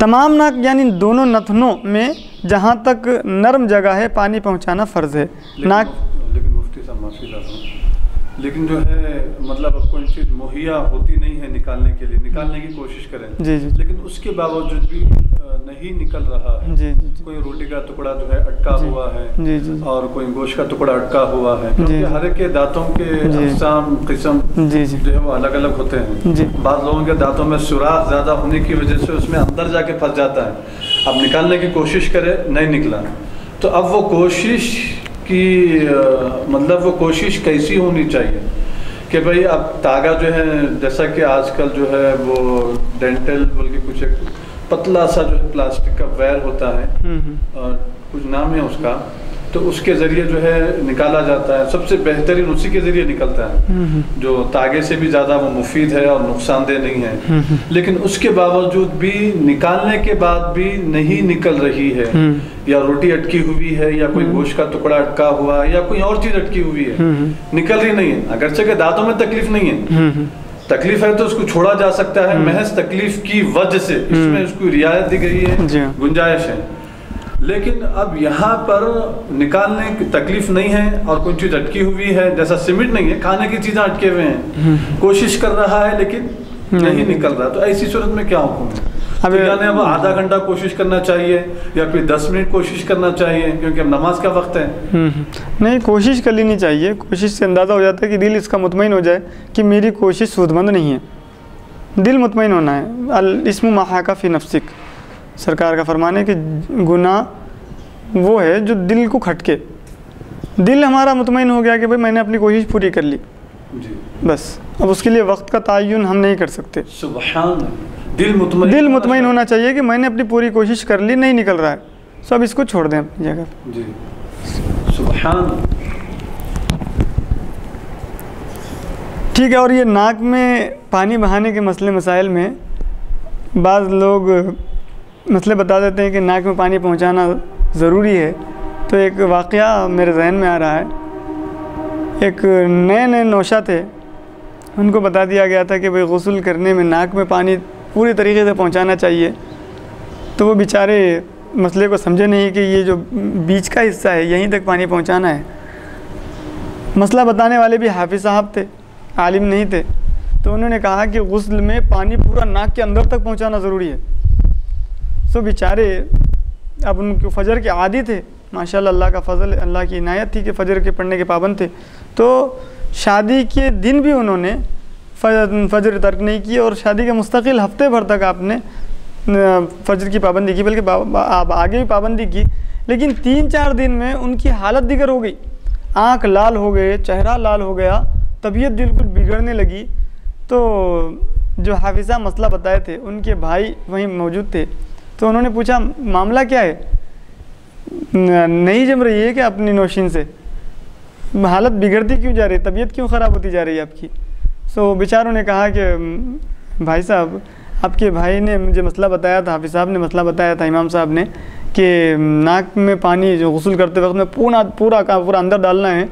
तमाम नाक यानी दोनों नथनों में जहाँ तक नरम जगह है पानी पहुँचाना फ़र्ज़ है। नाक, लेकिन मुफ्ती साहब माफ़ी चाहता हूँ, लेकिन जो है मतलब कोई चीज़ मुहैया होती नहीं है निकालने के लिए, निकालने की कोशिश करें जी जी लेकिन उसके बावजूद भी नहीं निकल रहा है। जी जी कोई रोटी का टुकड़ा जो है अटका हुआ है जी जी और कोई गोश्त का टुकड़ा अटका हुआ है, क्योंकि हर एक के दांतों के अक़साम किस्म जी जी जो है वो अलग अलग होते हैं। जी बाद लोगों के दांतों में सुराख ज़्यादा होने की वजह से उसमें अंदर जाके फंस जाता है। अब निकालने की कोशिश करे, नहीं निकला, तो अब वो कोशिश की मतलब वो कोशिश कैसी होनी चाहिए कि भाई अब तागा जो है, जैसा कि आजकल जो है वो डेंटल बोल के कुछ एक पतला सा जो है प्लास्टिक का वायर होता है, और कुछ नाम है उसका, तो उसके ज़रिए जो है निकाला जाता है। सबसे बेहतरीन उसी के ज़रिए निकलता है, जो तागे से भी ज़्यादा वो मुफीद है और नुकसानदेह नहीं है। लेकिन उसके बावजूद भी निकालने के बाद भी नहीं निकल रही है, या रोटी अटकी हुई है, या कोई गोश्त का टुकड़ा अटका हुआ है, या कोई और चीज़ अटकी हुई है, निकल रही नहीं है। अगरचे के दांतों में तकलीफ नहीं है, तकलीफ है तो उसको छोड़ा जा सकता है, महज तकलीफ की वजह से इसमें उसको रियायत दी गई है, गुंजाइश है। लेकिन अब यहाँ पर निकालने की तकलीफ नहीं है और कोई चीज़ अटकी हुई है, जैसा सीमेंट नहीं है, खाने की चीज़ें अटके हुए हैं, कोशिश कर रहा है लेकिन नहीं निकल रहा, तो ऐसी सूरत में क्या हुक्म है? तो यानी अब आधा घंटा कोशिश करना चाहिए या फिर 10 मिनट कोशिश करना चाहिए, क्योंकि अब नमाज का वक्त है। नहीं, कोशिश कर लेनी चाहिए। कोशिश से अंदाज़ा हो जाता है कि दिल इसका मुतमईन हो जाए कि मेरी कोशिश सूदमंद नहीं है, दिल मुतमईन होना है। अल इस्मु मा हाका फी नफ्सिक, सरकार का फरमान है कि गुनाह वो है जो दिल को खटके। दिल हमारा मुतमईन हो गया कि भाई मैंने अपनी कोशिश पूरी कर ली जी, बस। अब उसके लिए वक्त का तयन हम नहीं कर सकते। सुभान, दिल मुतमईन होना चाहिए कि मैंने अपनी पूरी कोशिश कर ली, नहीं निकल रहा है, सब इसको छोड़ दें अपनी जगह जी। सुभान, ठीक है। और ये नाक में पानी बहाने के मसले मसाइल में बाज़ लोग मसले बता देते हैं कि नाक में पानी पहुंचाना ज़रूरी है। तो एक वाक़या मेरे जहन में आ रहा है, एक नए नौशा थे, उनको बता दिया गया था कि भाई गुस्ल करने में नाक में पानी पूरी तरीके से पहुंचाना चाहिए। तो वो बेचारे मसले को समझे नहीं कि ये जो बीच का हिस्सा है यहीं तक पानी पहुंचाना है। मसला बताने वाले भी हाफिज़ साहब थे, आलिम नहीं थे। तो उन्होंने कहा कि गुस्ल में पानी पूरा नाक के अंदर तक पहुंचाना ज़रूरी है। तो बेचारे अब उनको फ़जर के आदी थे, माशाल्लाह, अल्लाह का फ़ज़ल, अल्लाह की इनायत थी कि फ़जर के पढ़ने के पाबंद थे। तो शादी के दिन भी उन्होंने फ़जर तर्क नहीं की और शादी के मुस्तकिल हफ्ते भर तक आपने फ़जर की पाबंदी की, बल्कि आप आगे भी पाबंदी की। लेकिन 3-4 दिन में उनकी हालत दिगर हो गई, आँख लाल हो गए, चेहरा लाल हो गया, तबीयत बिल्कुल बिगड़ने लगी। तो जो हाफिज़ा मसला बताए थे उनके भाई वहीं मौजूद थे। तो उन्होंने पूछा मामला क्या है, नहीं जम रही है कि अपनी नौशीन से, हालत बिगड़ती क्यों जा रही है, तबीयत क्यों ख़राब होती जा रही है आपकी? सो बेचारों ने कहा कि भाई साहब, आपके भाई ने मुझे मसला बताया था, हाफिज़ साहब ने मसला बताया था, इमाम साहब ने, कि नाक में पानी जो गुस्ल करते वक्त में पूरा अंदर डालना है।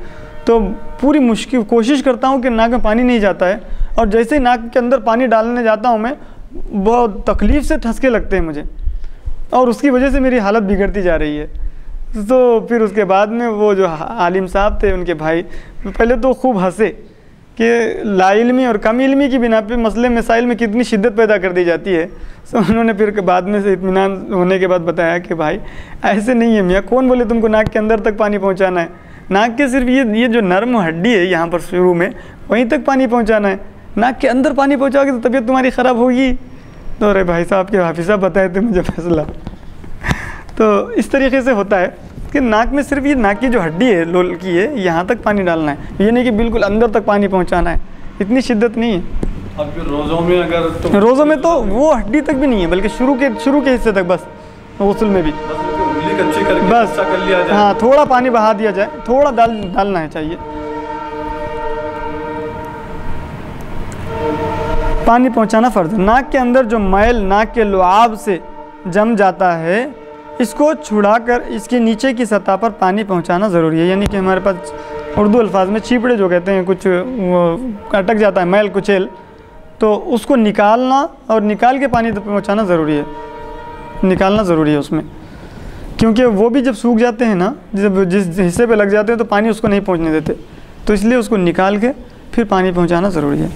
तो पूरी मुश्किल कोशिश करता हूँ कि नाक में पानी नहीं जाता है, और जैसे ही नाक के अंदर पानी डालने जाता हूँ मैं, बहुत तकलीफ़ से ठसके लगते हैं मुझे, और उसकी वजह से मेरी हालत बिगड़ती जा रही है। तो फिर उसके बाद में वो जो आलिम साहब थे, उनके भाई, पहले तो खूब हंसे कि लाइल्मी और कम इल्मी की बिना पे मसले मसाइल में कितनी शिद्दत पैदा कर दी जाती है। तो उन्होंने फिर बाद में से इत्मीनान होने के बाद बताया कि भाई ऐसे नहीं है मियाँ, कौन बोले तुमको नाक के अंदर तक पानी पहुँचाना है? नाक के सिर्फ ये जो नर्म हड्डी है यहाँ पर शुरू में, वहीं तक पानी पहुँचाना है। नाक के अंदर पानी पहुँचाओगे तो तबीयत तुम्हारी ख़राब होगी। तो अरे भाई साहब के हाफिज़ साहब बताए थे मुझे फैसला। तो इस तरीके से होता है कि नाक में सिर्फ ये नाक की जो हड्डी है, लोल की है, यहाँ तक पानी डालना है, ये नहीं कि बिल्कुल अंदर तक पानी पहुँचाना है, इतनी शिद्दत नहीं है। अब रोज़ों में अगर तो रोज़ों में तो वो हड्डी तक भी नहीं है, बल्कि शुरू के हिस्से तक बस, गुस्ल में भी बस कर लिया जाए। हाँ, थोड़ा पानी बहा दिया जाए, थोड़ा डालना है चाहिए। पानी पहुंचाना फ़र्ज। नाक के अंदर जो मैल नाक के लुआब से जम जाता है, इसको छुड़ाकर इसके नीचे की सतह पर पानी पहुंचाना ज़रूरी है। यानी कि हमारे पास उर्दू अल्फाज में छीपड़े जो कहते हैं, कुछ वो अटक जाता है मैल कुचेल, तो उसको निकालना और निकाल के पानी पहुंचाना ज़रूरी है, निकालना ज़रूरी है उसमें, क्योंकि वो भी जब सूख जाते हैं ना, जब जिस हिस्से पे लग जाते हैं तो पानी उसको नहीं पहुंचने देते, तो इसलिए उसको निकाल के फिर पानी पहुंचाना ज़रूरी है।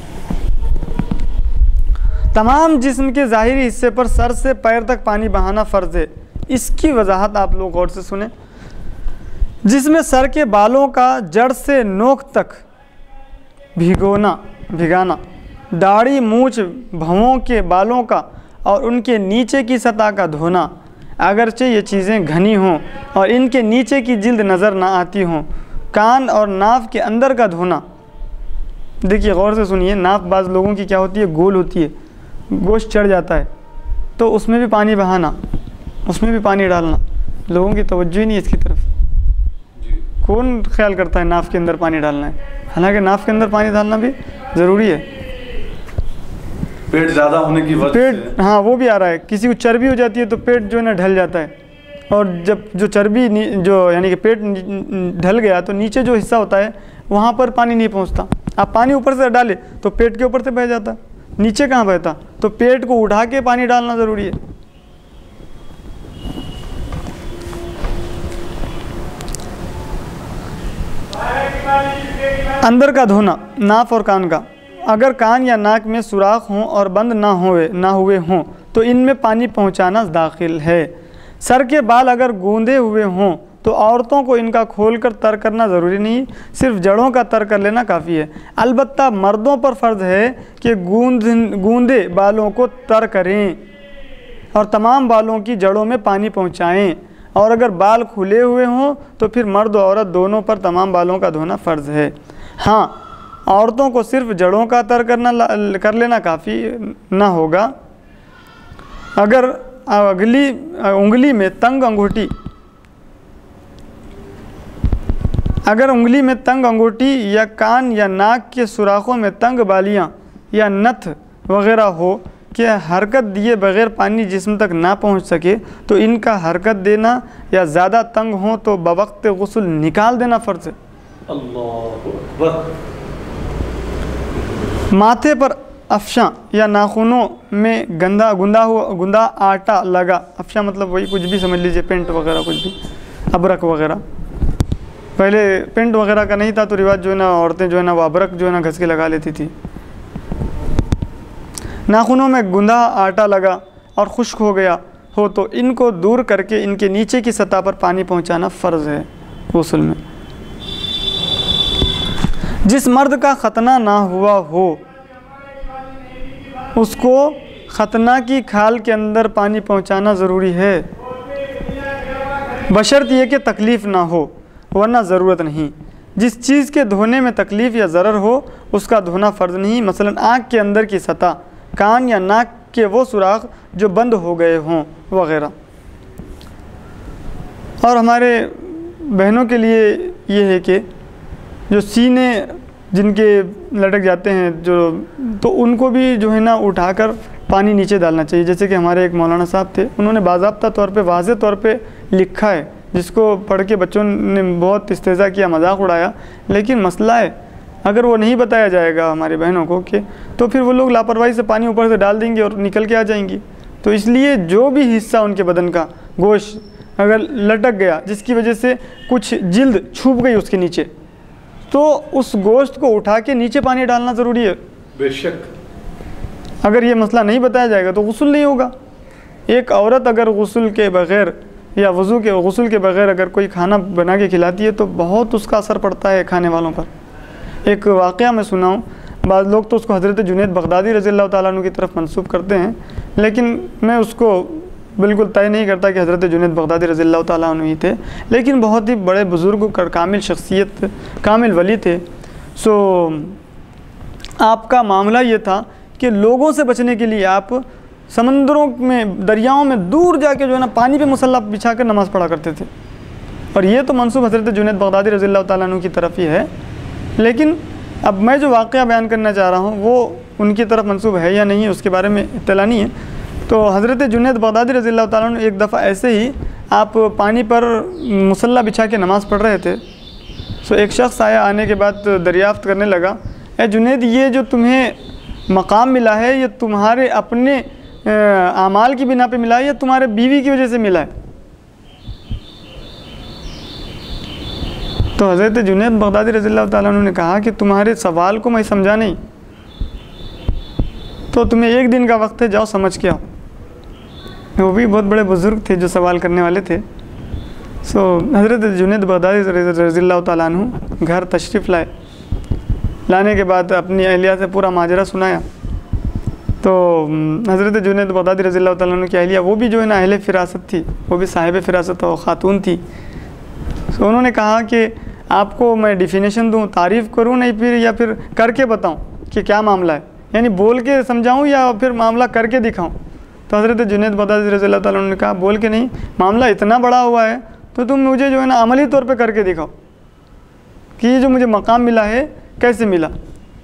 तमाम जिस्म के ज़ाहिरी हिस्से पर सर से पैर तक पानी बहाना फ़र्ज़ है। इसकी वजाहत आप लोग गौर से सुने। जिसमें सर के बालों का जड़ से नोक तक भिगाना, दाढ़ी, मूछ, भवों के बालों का और उनके नीचे की सतह का धोना, अगरचे ये चीज़ें घनी हों और इनके नीचे की जिल्द नज़र ना आती हों। कान और नाक के अंदर का धोना। देखिए गौर से सुनिए, नाक बाज़ लोगों की क्या होती है, गोल होती है, गोश्त चढ़ जाता है, तो उसमें भी पानी बहाना, उसमें भी पानी डालना। लोगों की तवज्जो ही नहीं इसकी तरफ। कौन ख्याल करता है नाफ के अंदर पानी डालना है? हालांकि नाफ के अंदर पानी डालना भी ज़रूरी है। पेट ज़्यादा होने की वजह पेट, हाँ वो भी आ रहा है। किसी को चर्बी हो जाती है तो पेट जो है ना ढल जाता है, और जब जो चर्बी जो यानी कि पेट ढल गया तो नीचे जो हिस्सा होता है वहाँ पर पानी नहीं पहुँचता। आप पानी ऊपर से डाले तो पेट के ऊपर से बह जाता, नीचे कहाँ बहता? तो पेट को उठा के पानी डालना ज़रूरी है। अंदर का धोना, नाक और कान का। अगर कान या नाक में सुराख हों और बंद ना हुए हों तो इनमें पानी पहुंचाना दाखिल है। सर के बाल अगर गूंदे हुए हों तो औरतों को इनका खोलकर तर करना ज़रूरी नहीं, सिर्फ जड़ों का तर कर लेना काफ़ी है। अलबत्ता मर्दों पर फ़र्ज़ है कि गूंदे बालों को तर करें और तमाम बालों की जड़ों में पानी पहुंचाएं। और अगर बाल खुले हुए हों तो फिर मर्द और औरत दोनों पर तमाम बालों का धोना फ़र्ज़ है। हाँ, औरतों को सिर्फ जड़ों का तर कर लेना काफ़ी ना होगा। अगर उंगली में तंग अंगूठी या कान या नाक के सुराखों में तंग बालियाँ या नथ वग़ैरह हो कि हरकत दिए बग़ैर पानी जिस्म तक ना पहुँच सके तो इनका हरकत देना, या ज़्यादा तंग हो तो बवक्त गुस्ल निकाल देना फ़र्ज़ है। अल्लाह। माथे पर अफशा या नाखूनों में गुंदा आटा लगा, अफशा मतलब वही कुछ भी समझ लीजिए, पेंट वगैरह कुछ भी, अबरक वगैरह। पहले पेंट वगैरह का नहीं था तो रिवाज जो है ना, औरतें जो है ना वो अबरक जो है ना घस के लगा लेती थी। नाखूनों में गुंदा आटा लगा और खुश्क हो गया हो तो इनको दूर करके इनके नीचे की सतह पर पानी पहुंचाना फ़र्ज़ है गुस्ल में। जिस मर्द का खतना ना हुआ हो उसको खतना की खाल के अंदर पानी पहुंचाना ज़रूरी है, बशर्त ये कि तकलीफ़ ना हो, वरना ज़रूरत नहीं। जिस चीज़ के धोने में तकलीफ़ या ज़रर हो उसका धोना फ़र्ज़ नहीं, मसलन आँख के अंदर की सतह, कान या नाक के वो सुराख जो बंद हो गए हों वग़ैरह। और हमारे बहनों के लिए ये है कि जो सीने जिनके लटक जाते हैं तो उनको भी जो है ना उठाकर पानी नीचे डालना चाहिए। जैसे कि हमारे एक मौलाना साहब थे, उन्होंने बाज़ाब्ता तौर पे वाज़े तौर पे लिखा है, जिसको पढ़ के बच्चों ने बहुत इस्तेज़ा किया, मजाक उड़ाया। लेकिन मसला है अगर वो नहीं बताया जाएगा हमारी बहनों को कि तो फिर वो लोग लापरवाही से पानी ऊपर से डाल देंगे और निकल के आ जाएंगी। तो इसलिए जो भी हिस्सा उनके बदन का गोश्त अगर लटक गया जिसकी वजह से कुछ जिल्द छूप गई उसके नीचे, तो उस गोश्त को उठा के नीचे पानी डालना ज़रूरी है। बेशक अगर ये मसला नहीं बताया जाएगा तो गुस्ल नहीं होगा। एक औरत अगर गुस्ल के बग़ैर या गुस्ल के बग़ैर अगर कोई खाना बना के खिलाती है तो बहुत उसका असर पड़ता है खाने वालों पर। एक वाक़या मैं सुना हूँ, बाद लोग तो उसको हज़रत जुनैद बगदादी रज़ियल्लाहु ताला अन्हु की तरफ मंसूब करते हैं, लेकिन मैं उसको बिल्कुल तय नहीं करता कि हज़रत जुनैद बगदादी रज़ियल्लाहु ताला अन्हु ही थे, लेकिन बहुत ही बड़े बुज़ुर्ग कामिल शख्सियत, कामिल वली थे। सो आपका मामला ये था कि लोगों से बचने के लिए आप समंदरों में, दरियाओं में दूर जाके जो है ना पानी पे मुसल्ला बिछा कर नमाज़ पढ़ा करते थे। और ये तो मंसूब हज़रत जुनैद बगदादी रज़ियल्लाहु ताला अन्हु की तरफ ही है, लेकिन अब मैं जो वाक़या बयान करना चाह रहा हूँ वो उनकी तरफ मंसूब है या नहीं है उसके बारे में इत्तला नहीं है। तो हज़रत जुनैद बगदादी रज़ियल्लाहु ताला अन्हु एक दफ़ा ऐसे ही आप पानी पर मुसल्ला बिछा के नमाज़ पढ़ रहे थे। सो एक शख्स आया, आने के बाद दरियाफ़्त करने लगा, ए जुनैद, ये जो तुम्हें मकाम मिला है ये तुम्हारे अपने आमाल की बिना पे मिला है या तुम्हारे बीवी की वजह से मिला है? तो हज़रत जुनैद बगदादी रज़ियल्लाहु ताला अन्हु ने कहा कि तुम्हारे सवाल को मैं समझा नहीं, तो तुम्हें एक दिन का वक्त है, जाओ समझ के आओ। वो भी बहुत बड़े बुज़ुर्ग थे जो सवाल करने वाले थे। सो हज़रत जुनैद बगदादी रज़ियल्लाहु ताला अन्हु घर तशरीफ़ लाए। लाने के बाद अपनी अहलिया से पूरा माजरा सुनाया। तो हज़रत जुनैद बगदादी रज़ियल्लाहु ताला अन्हु की अहलिया, वो भी जो है ना अहले फ़िरासत थी, वो भी साहिब फ़िरासत और ख़ातून थी। तो उन्होंने कहा कि आपको मैं डिफिनेशन दूँ, तारीफ़ करूँ नहीं फिर, या फिर करके बताऊँ कि क्या मामला है, यानी बोल के समझाऊँ या फिर मामला करके दिखाऊँ। तो हज़रत जुनैद बगदादी रज़ियल्लाहु ताला अन्हु ने कहा बोल के नहीं, मामला इतना बड़ा हुआ है तो तुम मुझे जो है ना अमली तौर पे करके दिखाओ कि ये जो मुझे मकाम मिला है कैसे मिला।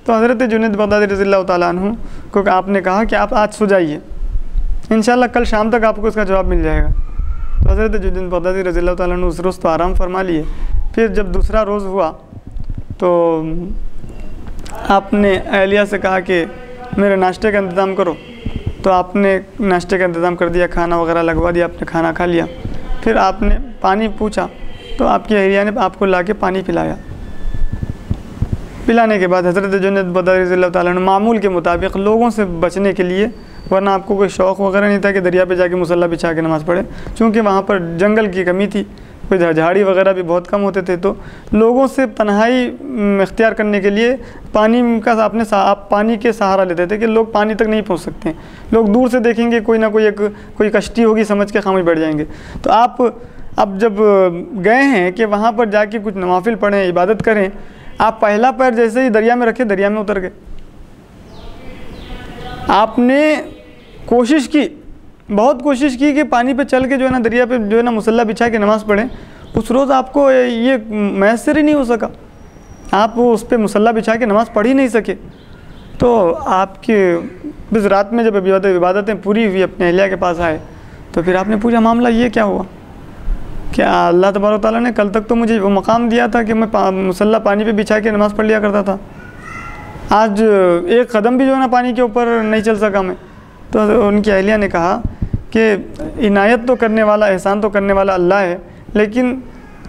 तो हज़रत जुनैद बगदादी रज़ियल्लाहु ताला अन्हु को आपने कहा कि आप आज सो जाइए, इंशाअल्लाह कल शाम तक आपको इसका जवाब मिल जाएगा। तो हज़रत जुनैद बगदादी रज़ियल्लाहु ताला अन्हु उस रोज़ तो आराम फरमा लिए। फिर जब दूसरा रोज़ हुआ तो आपने अहलिया से कहा कि मेरे नाश्ते का इंतज़ाम करो। तो आपने नाश्ते का इंतज़ाम कर दिया, खाना वगैरह लगवा दिया, आपने खाना खा लिया। फिर आपने पानी पूछा तो आपकी अहलिया ने आपको लाके पानी पिलाया। पिलाने के बाद हज़रत जुनैद बगदादी रज़ियल्लाहु ताला अन्हु मामूल के मुताबिक लोगों से बचने के लिए, वरना आपको कोई शौक़ वगैरह नहीं था कि दरिया पे जाके मुसल्ला बिछा के नमाज़ पढ़े, चूँकि वहाँ पर जंगल की कमी थी, कोई झाड़ी वगैरह भी बहुत कम होते थे, तो लोगों से तन्हाई इख्तियार करने के लिए पानी का आप पानी के सहारा लेते थे कि लोग पानी तक नहीं पहुँच सकते। लोग दूर से देखेंगे कोई ना कोई कश्ती होगी समझ के खामोश बैठ जाएंगे। तो आप अब जब गए हैं कि वहाँ पर जाके कुछ नवाफिल पढ़ें, इबादत करें, आप पहला पैर जैसे ही दरिया में रखे, दरिया में उतर गए। आपने कोशिश की, बहुत कोशिश की कि पानी पे चल के जो है ना दरिया पे जो है ना मुसल्ला बिछा के नमाज़ पढ़ें। उस रोज़ आपको ये मैसर ही नहीं हो सका, आप उस पर मुसल्ला बिछा के नमाज़ पढ़ ही नहीं सके। तो आपके इस रात में जब इबादतें पूरी हुई, अपने अहलिया के पास आए तो फिर आपने पूछा मामला ये क्या हुआ? क्या अल्लाह तबारक व तआला ने कल तक तो मुझे वो मकाम दिया था कि मैं मुसल्ला पानी पे बिछा के नमाज़ पढ़ लिया करता था, आज एक कदम भी जो है ना पानी के ऊपर नहीं चल सका मैं। तो उनकी अहलिया ने कहा कि इनायत तो करने वाला, एहसान तो करने वाला अल्लाह है, लेकिन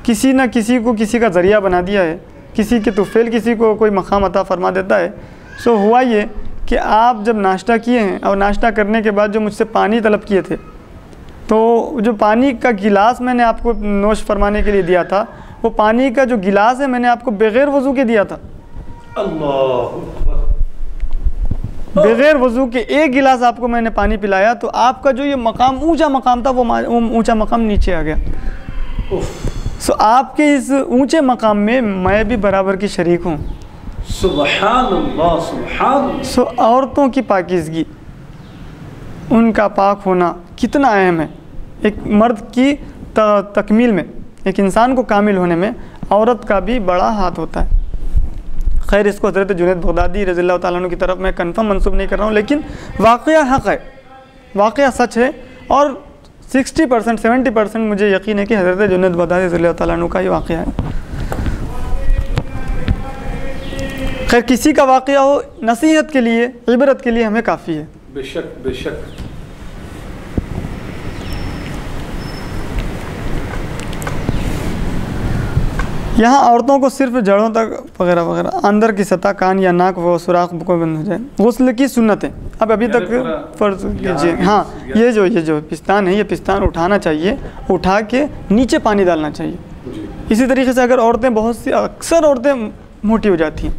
किसी न किसी को किसी का ज़रिया बना दिया है, किसी के तुफ़ैल किसी को कोई मकाम अता फ़रमा देता है। सो हुआ ये कि आप जब नाश्ता किए हैं और नाश्ता करने के बाद जो मुझसे पानी तलब किए थे, तो जो पानी का गिलास मैंने आपको नोश फरमाने के लिए दिया था, वो पानी का जो गिलास है मैंने आपको बग़ैर वज़ू के दिया था। बग़ैर वज़ू के एक गिलास आपको मैंने पानी पिलाया, तो आपका जो ये मकाम ऊंचा मकाम था वो ऊंचा मकाम नीचे आ गया। सो आपके इस ऊंचे मकाम में मैं भी बराबर की शरीक हूँ। सुभान अल्लाह, सुभान अल्लाह। सो औरतों की पाकीज़गी, उनका पाक होना कितना अहम है। एक मर्द की तकमील में, एक इंसान को कामिल होने में औरत का भी बड़ा हाथ होता है। खैर, इसको हज़रत जुनैद बगदादी रज़ियल्लाहु ताला अन्हु की तरफ मैं कन्फर्म मंसूब नहीं कर रहा हूँ, लेकिन वाक़या हक़ है, वाक़या सच है। और 60% 70% मुझे यकीन है कि हज़रत जुनैद बगदादी रज़ियल्लाहु ताला अन्हु का ये वाक़या है। खैर, किसी का वाक़या हो, नसीहत के लिए, इबरत के लिए हमें काफ़ी है। बेशक बेशक। यहाँ औरतों को सिर्फ जड़ों तक वगैरह वगैरह, अंदर की सतह, कान या नाक वो सुराख को बंद हो जाए, गुस्ल की सुन्नत है। अब अभी तक फ़र्ज़ कीजिए, हाँ, ये जो पिस्तान है, ये पिस्तान उठाना चाहिए, उठा के नीचे पानी डालना चाहिए। इसी तरीके से अगर औरतें, बहुत सी अक्सर औरतें मोटी हो जाती हैं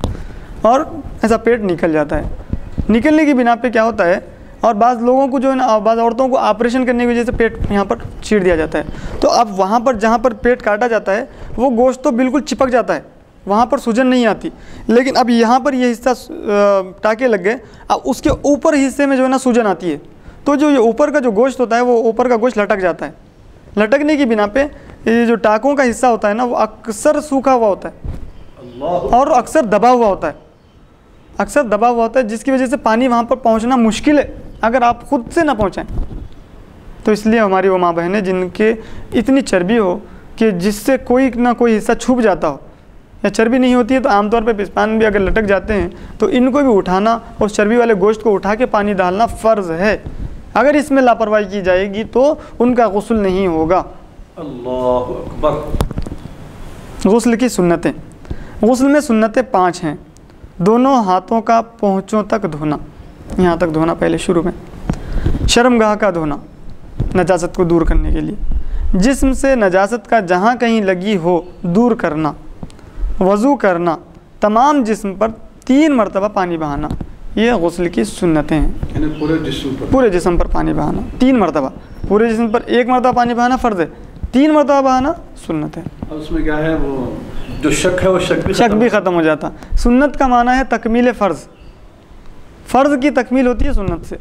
और ऐसा पेट निकल जाता है, निकलने की बिना पे क्या होता है, और बाज़ लोगों को जो है ना, बाज़ औरतों को ऑपरेशन करने की वजह से पेट यहाँ पर चीर दिया जाता है। तो अब वहाँ पर जहाँ पर पेट काटा जाता है वो गोश्त तो बिल्कुल चिपक जाता है, वहाँ पर सूजन नहीं आती। लेकिन अब यहाँ पर ये हिस्सा टाँके लग गए, अब उसके ऊपर हिस्से में जो है ना सूजन आती है, तो जो ये ऊपर का जो गोश्त होता है वो ऊपर का गोश्त लटक जाता है। लटकने की बिना पे ये जो टाँकों का हिस्सा होता है ना, वो अक्सर सूखा हुआ होता है और अक्सर दबा हुआ होता है, अक्सर दबा हुआ होता है, जिसकी वजह से पानी वहाँ पर पहुँचना मुश्किल है अगर आप ख़ुद से ना पहुँचाएँ। तो इसलिए हमारी वो माँ बहनें जिनके इतनी चर्बी हो कि जिससे कोई ना कोई हिस्सा छूप जाता हो, या चर्बी नहीं होती है तो आमतौर पे पिस्तान भी अगर लटक जाते हैं तो इनको भी उठाना, उस चर्बी वाले गोश्त को उठा के पानी डालना फ़र्ज़ है। अगर इसमें लापरवाही की जाएगी तो उनका गुस्ल नहीं होगा। अल्लाहु अकबर। गुस्ल की सुन्नतें। गुस्ल में सुन्नतें 5 हैं। दोनों हाथों का पहुँचों तक धोना, यहाँ तक धोना पहले शुरू में। शर्मगाह का धोना नजासत को दूर करने के लिए। जिस्म से नजासत का जहाँ कहीं लगी हो दूर करना। वज़ू करना, तमाम जिस्म पर 3 मरतबा पानी बहाना। ये गुस्ल की सुन्नतें हैं। पूरे जिस्म पर पानी बहाना 3 मरतबा। पूरे जिस्म पर 1 मरतबा पानी बहाना फ़र्ज़ है, 3 मरतबा बहाना सुन्नत है। और उसमें क्या है, वो जो शक है वो शक भी ख़त्म हो जाता। सुन्नत का माना है तकमील फ़र्ज़। फ़र्ज़ की तकमील होती है सुन्नत से।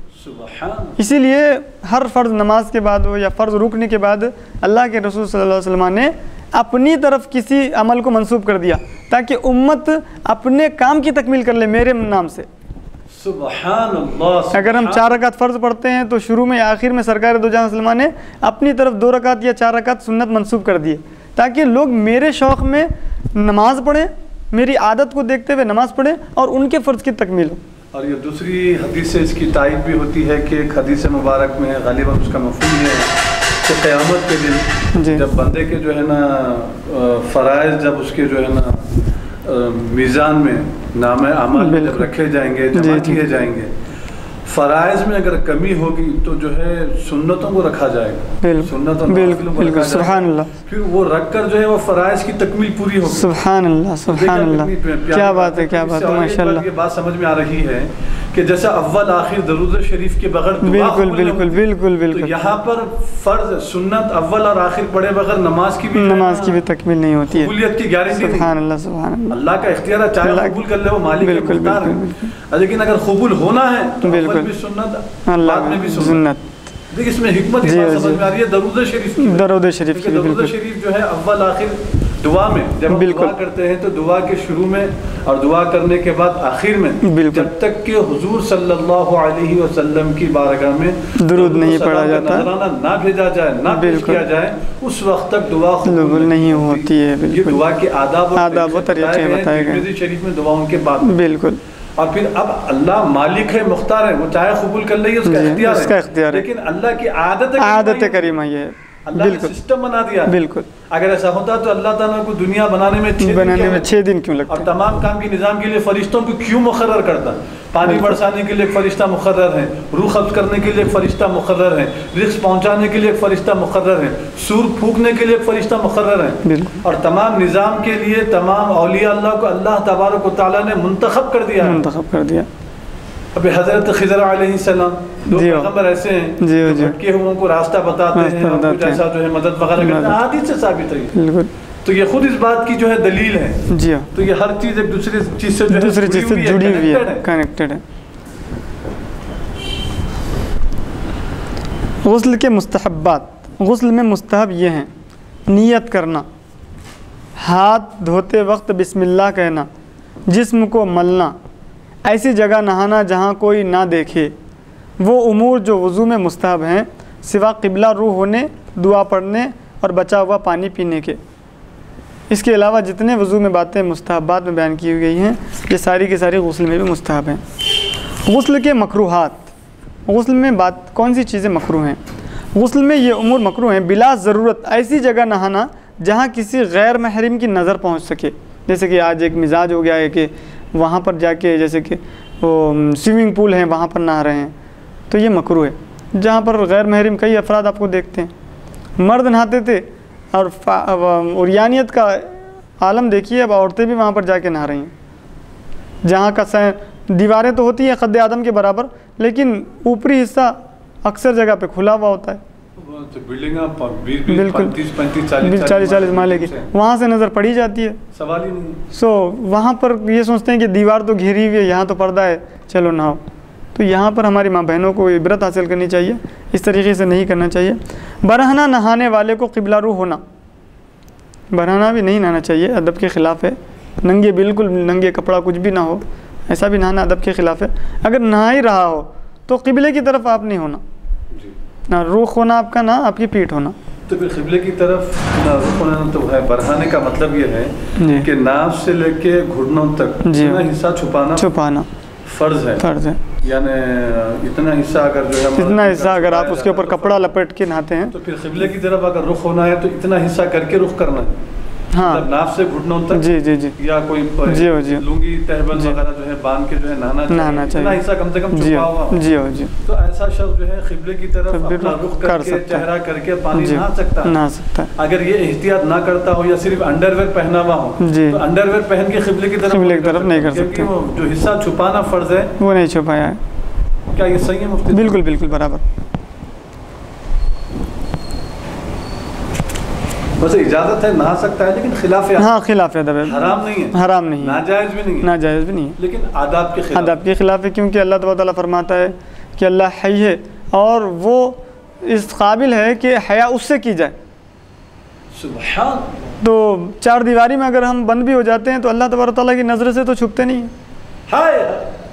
इसीलिए हर फ़र्ज़ नमाज के बाद हो या फ़र्ज़ रुकने के बाद अल्लाह के रसूल सल्लल्लाहु अलैहि वसल्लम ने अपनी तरफ किसी अमल को मंसूब कर दिया ताकि उम्मत अपने काम की तकमील कर ले मेरे नाम से। सुभान अल्लाह। अगर हम 4 रकात फ़र्ज़ पढ़ते हैं तो शुरू में या आखिर में सरकार दो जहां सल्लल्लाहु अलैहि वसल्लम ने अपनी तरफ 2 रकात या 4 रकात सुन्नत मंसूब कर दिए ताकि लोग मेरे शौक़ में नमाज पढ़ें, मेरी आदत को देखते हुए नमाज़ पढ़ें और उनके फ़र्ज़ की तकमील हो। और ये दूसरी हदीस से इसकी तायद भी होती है कि एक हदीस मुबारक में गालिबन उसका मफ़हूम है कि क़यामत के दिन जब बंदे के जो है ना फ़राइज़ जब उसके जो है ना मीज़ान में नाम अमाल में जब रखे जाएंगे, जमा किए जाएंगे, फ़राइज़ में अगर कमी होगी तो जो है सुन्नतों को रखा जाएगा, सुन्नतों को सुभान अल्लाह, फिर वो रख कर जो है वो फ़राइज़ की तकमील पूरी होगी। सुभान अल्लाह, सुभान अल्लाह, क्या बात है, क्या बात है, माशाअल्लाह। ये बात समझ में आ रही है कि जैसा अव्वल आखिर दरूद शरीफ के बगैर बिल्कुल बिल्कुल बिल्कुल बिल्कुल तो यहाँ पर फ़र्ज़ सुन्नत अव्वल और आखिर पढ़े बगैर नमाज की भी तकमील नहीं होती है। कबूलियत की गारंटी नहीं। सुभान अल्लाह, सुभान अल्लाह। अल्लाह का इख्तियार, चाहे कबूल कर ले वो मालिक है, मुख्तार है। लेकिन अगर कबूल होना है तो अव्वल भी सुन्नत, बाद में भी सुन्नत। देखिए इसमें हिकमत की बात समझ में आ रही है। दरूद शरीफ की, दरूद शरीफ की, दरूद शरीफ जो है अव्वल आखिर दुआ में जब हम दुआ करते हैं तो दुआ के शुरू में और दुआ करने के बाद आखिर में जब तक कि हुजूर सल्लल्लाहु अलैहि वसल्लम की बारगाह में दुरूद नहीं पढ़ा जाता, ना भेजा जाए, ना पेश किया जाए, उस वक्त तक दुआ कबूल नहीं होती है। ये दुआ के आदाब और तरीके बताए गए शरीफ में दुआओं के बाद। बिल्कुल। और फिर अब अल्लाह मालिक है, मुख्तार है, वो चाहे कबूल कर ले, उसका इख्तियार है। लेकिन अल्लाह की आदत करीमा ये है, अल्लाह ने सिस्टम बना दिया। बिल्कुल। अगर ऐसा होता तो अल्लाह ताला को दुनिया बनाने में 6 दिन क्यों लगता, और तमाम काम के निज़ाम के लिए फरिश्तों को क्यों मुकर्रर करता। पानी बरसाने के लिए एक फरिश्ता मुकर्रर है, रूह कब्ज़ करने के लिए एक फरिश्ता मुकर्रर है, रिज़्क़ पहुँचाने के लिए एक फरिश्ता मुकर्रर है, सूर फूकने के लिए एक फरिश्ता मुकर्रर है, और तमाम निज़ाम के लिए तमाम औलिया अल्लाह को अल्लाह तबारक व तआला ने मुंतखब कर दिया। अभी हज़रत खिज़र अलैहिस्सलाम दो पैगंबर ऐसे हैं जो भटके हुओं को रास्ता बताते हैं और कुछ ऐसा जो है मदद वगैरह करते हैं। हदीस से साबित है। तो ये खुद इस बात की जो है दलील है। जी हाँ। तो ये हर चीज़ एक दूसरी चीज़ से जुड़ी हुई है, कनेक्टेड है। गुस्ल के मुस्तहब्बात। गुस्ल में मुस्तहब ये हैं: नियत करना, हाथ धोते वक्त बिस्मिल्लाह कहना, जिस्म को मलना, ऐसी जगह नहाना जहाँ कोई ना देखे। वो उमूर जो वज़ू में मुस्तहब हैं सिवा क़िबला रूह होने, दुआ पढ़ने और बचा हुआ पानी पीने के। इसके अलावा जितने वज़ू में बातें मुस्तहबात में बयान की गई हैं ये सारी की सारी गुस्ल में भी मुस्तहब हैं। गुस्ल के मकरूहात। गुस्ल में बात कौन सी चीज़ें मकरूह हैं? गुस्ल में ये उमूर मकरूह हैं: बिला ज़रूरत ऐसी जगह नहाना जहाँ किसी गैर महरम की नज़र पहुँच सके। जैसे कि आज एक मिजाज हो गया है कि वहाँ पर जाके जैसे कि वो स्विमिंग पूल हैं वहाँ पर नहा रहे हैं, तो ये मकरूह है। जहाँ पर गैर महरम कई अफराद आपको देखते हैं, मर्द नहाते थे और उरियानियत का आलम देखिए, अब औरतें भी वहाँ पर जाके नहा रही हैं। जहाँ का दीवारें तो होती हैं क़द्द आदम के बराबर, लेकिन ऊपरी हिस्सा अक्सर जगह पे खुला हुआ होता है। बिल्कुल 40 माले की, वहाँ से नज़र पड़ी जाती है, सवाल ही नहीं। सो वहाँ पर ये सोचते हैं कि दीवार तो घेरी हुई है, यहाँ तो पर्दा है, चलो नहाओ। तो यहाँ पर हमारी माँ बहनों को इबरत हासिल करनी चाहिए, इस तरीके से नहीं करना चाहिए। बरहना नहाने वाले को क़िबला रू होना, बरहना भी नहीं नहाना चाहिए, अदब के ख़िलाफ़ है। नंगे, बिल्कुल नंगे कपड़ा कुछ भी ना हो, ऐसा भी नहाना अदब के ख़िलाफ़ है। अगर नहा ही रहा हो तो क़िबले की तरफ आप नहीं होना, ना रुख होना आपका, ना आपकी पीठ होना। तो फिर क़िबले की तरफ ना रुख होना तो है। बरहाने का मतलब ये है कि नाभ से लेके घुटनों तक इतना हिस्सा छुपाना फ़र्ज़ है। यानी इतना हिस्सा अगर जो है, इतना हिस्सा अगर आप उसके ऊपर कपड़ा लपेट के नहाते हैं तो फिर क़िबले की तरफ अगर रुख होना है तो इतना हिस्सा करके रुख करना है। हाँ। मतलब नाफ से घुटनों तक जी जी जी या कोई जी हो जी लुंगी तहबंद वगैरह जो है बांध के जो है नहाना नहाना चाहिए, इतना चाहिए। हिस्सा कम से कम जी छुपा हुआ हो। जी हो जी तो ऐसा शख्स जो है क़िबले की तरफ तब भी अपना रुख कर करके सकता है। चेहरा करके पानी जी नहा सकता है। नहा सकता है। अगर ये एहतियात ना करता हो या सिर्फ अंडरवेयर पहना हुआ हो जी तो अंडरवेयर पहन के क़िबले की तरफ क़िबले की तरफ नहीं कर क्योंकि सकते। वो जो हिस्सा छुपाना फर्ज है, वो नहीं छुपाया है। क्या ये सही है मुफ्ती? बिल्कुल बिल्कुल बराबर। वैसे इजाजत है, नहा सकता है, लेकिन खिलाफ हाँ खिलाफ अदब है, हराम नहीं है, हराम नहीं है, नाजायज भी नहीं है, नाजायज़ भी नहीं है, लेकिन आदाब के खिलाफ। आदाब के खिलाफ है। क्योंकि अल्लाह ताला फरमाता है कि अल्लाह हई है और वो इस काबिल है कि हया उससे की जाए। सुभान। तो चार दीवारी में अगर हम बंद भी हो जाते हैं तो अल्लाह तबारक तआला की नज़र से तो छुपते नहीं हैं। हाय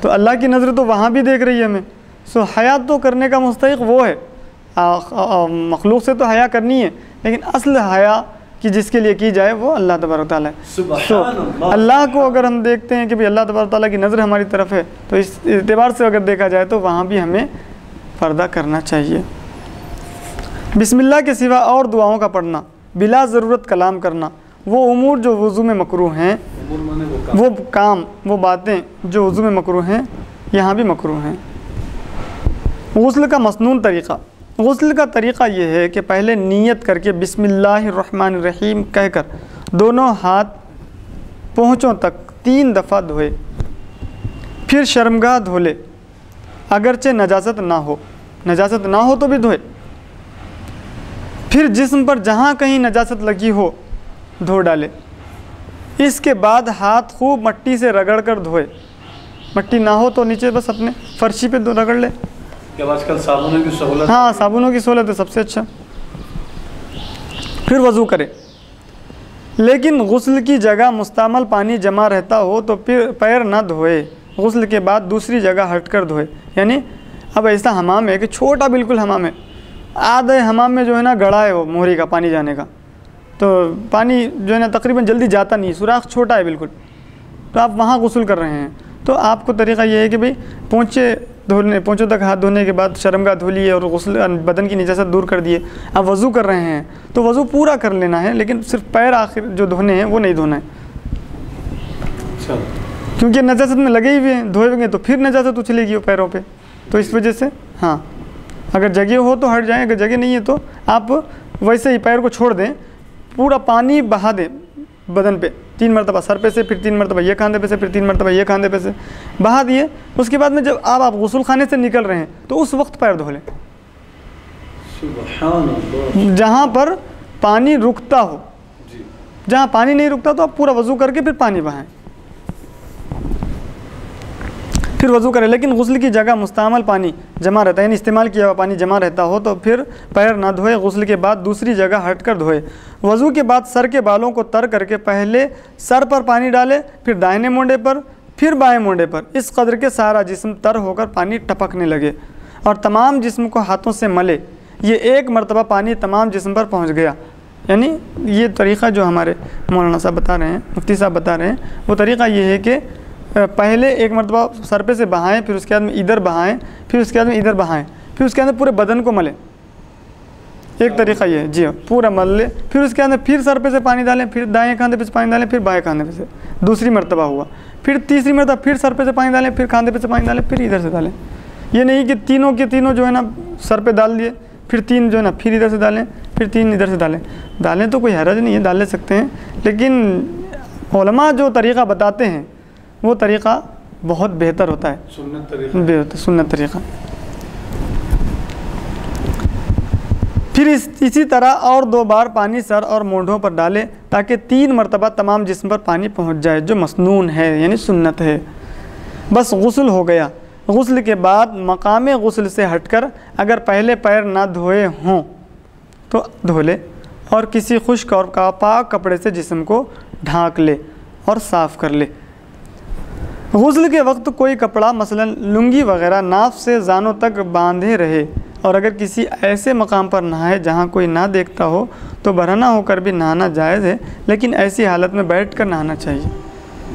तो अल्लाह की नज़र तो वहाँ भी देख रही है हमें। सो हया तो करने का मुस्तहिक वो है, मखलूक से तो हया करनी है, लेकिन असल हया कि जिसके लिए की जाए वो अल्लाह तबारक तआला है। तो अल्लाह को अगर हम देखते हैं कि भाई अल्लाह तबारक तआला की नज़र हमारी तरफ है, तो इस एतबार से अगर देखा जाए तो वहाँ भी हमें पर्दा करना चाहिए। बिस्मिल्लाह के सिवा और दुआओं का पढ़ना, बिला ज़रूरत कलाम करना, वो उमूर जो वज़ू में मकरूह हैं, वो काम वो बातें जो वज़ू में मकरूह हैं, यहाँ भी मकरूह हैं। गुस्ल का मसनून तरीक़ा, गुस्ल का तरीक़ा ये है कि पहले नीयत करके बिस्मिल्लाहिर्रहमानिर्रहीम कहकर दोनों हाथ पहुँचों तक 3 दफ़ा धोए, फिर शर्मगाह धो ले, अगरचे नजासत ना हो, नजासत ना हो तो भी धोए, फिर जिस्म पर जहाँ कहीं नजासत लगी हो धो डाले। इसके बाद हाथ खूब मट्टी से रगड़ कर धोए, मट्टी ना हो तो नीचे बस अपने फर्शी पे रगड़ ले। आजकल साबुनों की सहूलत, हाँ साबुनों की सहूलत है, सबसे अच्छा। फिर वज़ू करे, लेकिन गुस्ल की जगह मुस्तमल पानी जमा रहता हो तो फिर पैर ना धोए, गुस्ल के बाद दूसरी जगह हट कर धोए। यानी अब ऐसा हमाम है कि छोटा बिल्कुल हमाम है, आधे हमाम में जो है ना गड़ा है वो मोहरी का पानी जाने का, तो पानी जो है ना तकरीबन जल्दी जाता नहीं, सुराख छोटा है बिल्कुल, तो आप वहाँ गुस्ल कर रहे हैं। तो आपको तरीक़ा ये है कि भाई पोंछों तक हाथ धोने के बाद शर्मगाह धो लिए और गुस्ल बदन की निजासत दूर कर दिए, आप वज़ू कर रहे हैं तो वज़ू पूरा कर लेना है, लेकिन सिर्फ पैर आखिर जो धोने हैं वो नहीं धोना है। क्योंकि नजासत में लगे ही हुए हैं, धोएंगे तो फिर नजासत उछलेगी वो पैरों पे, तो इस वजह से हाँ अगर जगह हो तो हट जाएं, अगर जगह नहीं है तो आप वैसे ही पैर को छोड़ दें, पूरा पानी बहा दें बदन पे 3 मरतबा, सर पे से, फिर 3 मरतबा ये खांधे पे से, फिर 3 मरतबा ये खांधे पे से बहा दिए। उसके बाद में जब आप गुस्ल खाने से निकल रहे हैं तो उस वक्त पैर धो लें, जहाँ पर पानी रुकता हो। जहाँ पानी नहीं रुकता तो आप पूरा वज़ू करके फिर पानी बहाएं, फिर वज़ू करें, लेकिन गुस्ल की जगह मुस्तमल पानी जमा रहता है, यानी इस्तेमाल किया हुआ पानी जमा रहता हो तो फिर पैर ना धोए, गुस्ल के बाद दूसरी जगह हट कर धोए। वज़ू के बाद सर के बालों को तर करके पहले सर पर पानी डाले, फिर दाहिने मोंढे पर, फिर बाएं मोंढे पर, इस कदर के सारा जिस्म तर होकर पानी टपकने लगे और तमाम जिस्म को हाथों से मले। ये 1 मरतबा पानी तमाम जिस्म पर पहुँच गया। यानी ये तरीक़ा जो हमारे मौलाना साहब बता रहे हैं, मुफ्ती साहब बता रहे हैं, वो तरीक़ा ये है कि पहले 1 मरतबा सर पे से बहाएं, फिर उसके बाद में इधर बहाएं, फिर उसके बाद में इधर बहाएं, फिर उसके अंदर पूरे बदन को मलें। एक तरीक़ा ये है जी, पूरा मल ले, फिर उसके अंदर फिर सर पे से पानी डालें, फिर दाएं खांधे पे से पानी डालें, फिर बाएं खांधे पे से, दूसरी मरतबा हुआ, फिर तीसरी मरतबा फिर सर पे से पानी डालें, फिर खांधे पे से पानी डालें, फिर इधर से डालें। ये नहीं कि तीनों के तीनों जो है ना सर पे डाल दिए, फिर 3 जो है ना फिर इधर से डालें, फिर 3 इधर से डालें तो कोई हरज नहीं है, डाल ले सकते हैं, लेकिन उलमा जो तरीक़ा बताते हैं वो तरीक़ा बहुत बेहतर होता है, सुन्नत तरीक़ा। फिर इसी तरह और 2 बार पानी सर और मोंढों पर डालें ताकि 3 मरतबा तमाम जिस्म पर पानी पहुंच जाए, जो मसनून है यानी सुन्नत है। बस गुस्ल हो गया। गुस्ल के बाद मकाम गुस्ल से हटकर अगर पहले पैर ना धोए हों तो धो ले और किसी खुश्क और पाक कपड़े से जिस्म को ढाँक ले और साफ़ कर ले। गुस्ल के वक्त कोई कपड़ा मसलन लुंगी वग़ैरह नाफ से ज़ानों तक बांधे रहे, और अगर किसी ऐसे मकाम पर नहाए जहाँ कोई ना देखता हो तो बरहना होकर भी नहाना जायज़ है, लेकिन ऐसी हालत में बैठ कर नहाना चाहिए।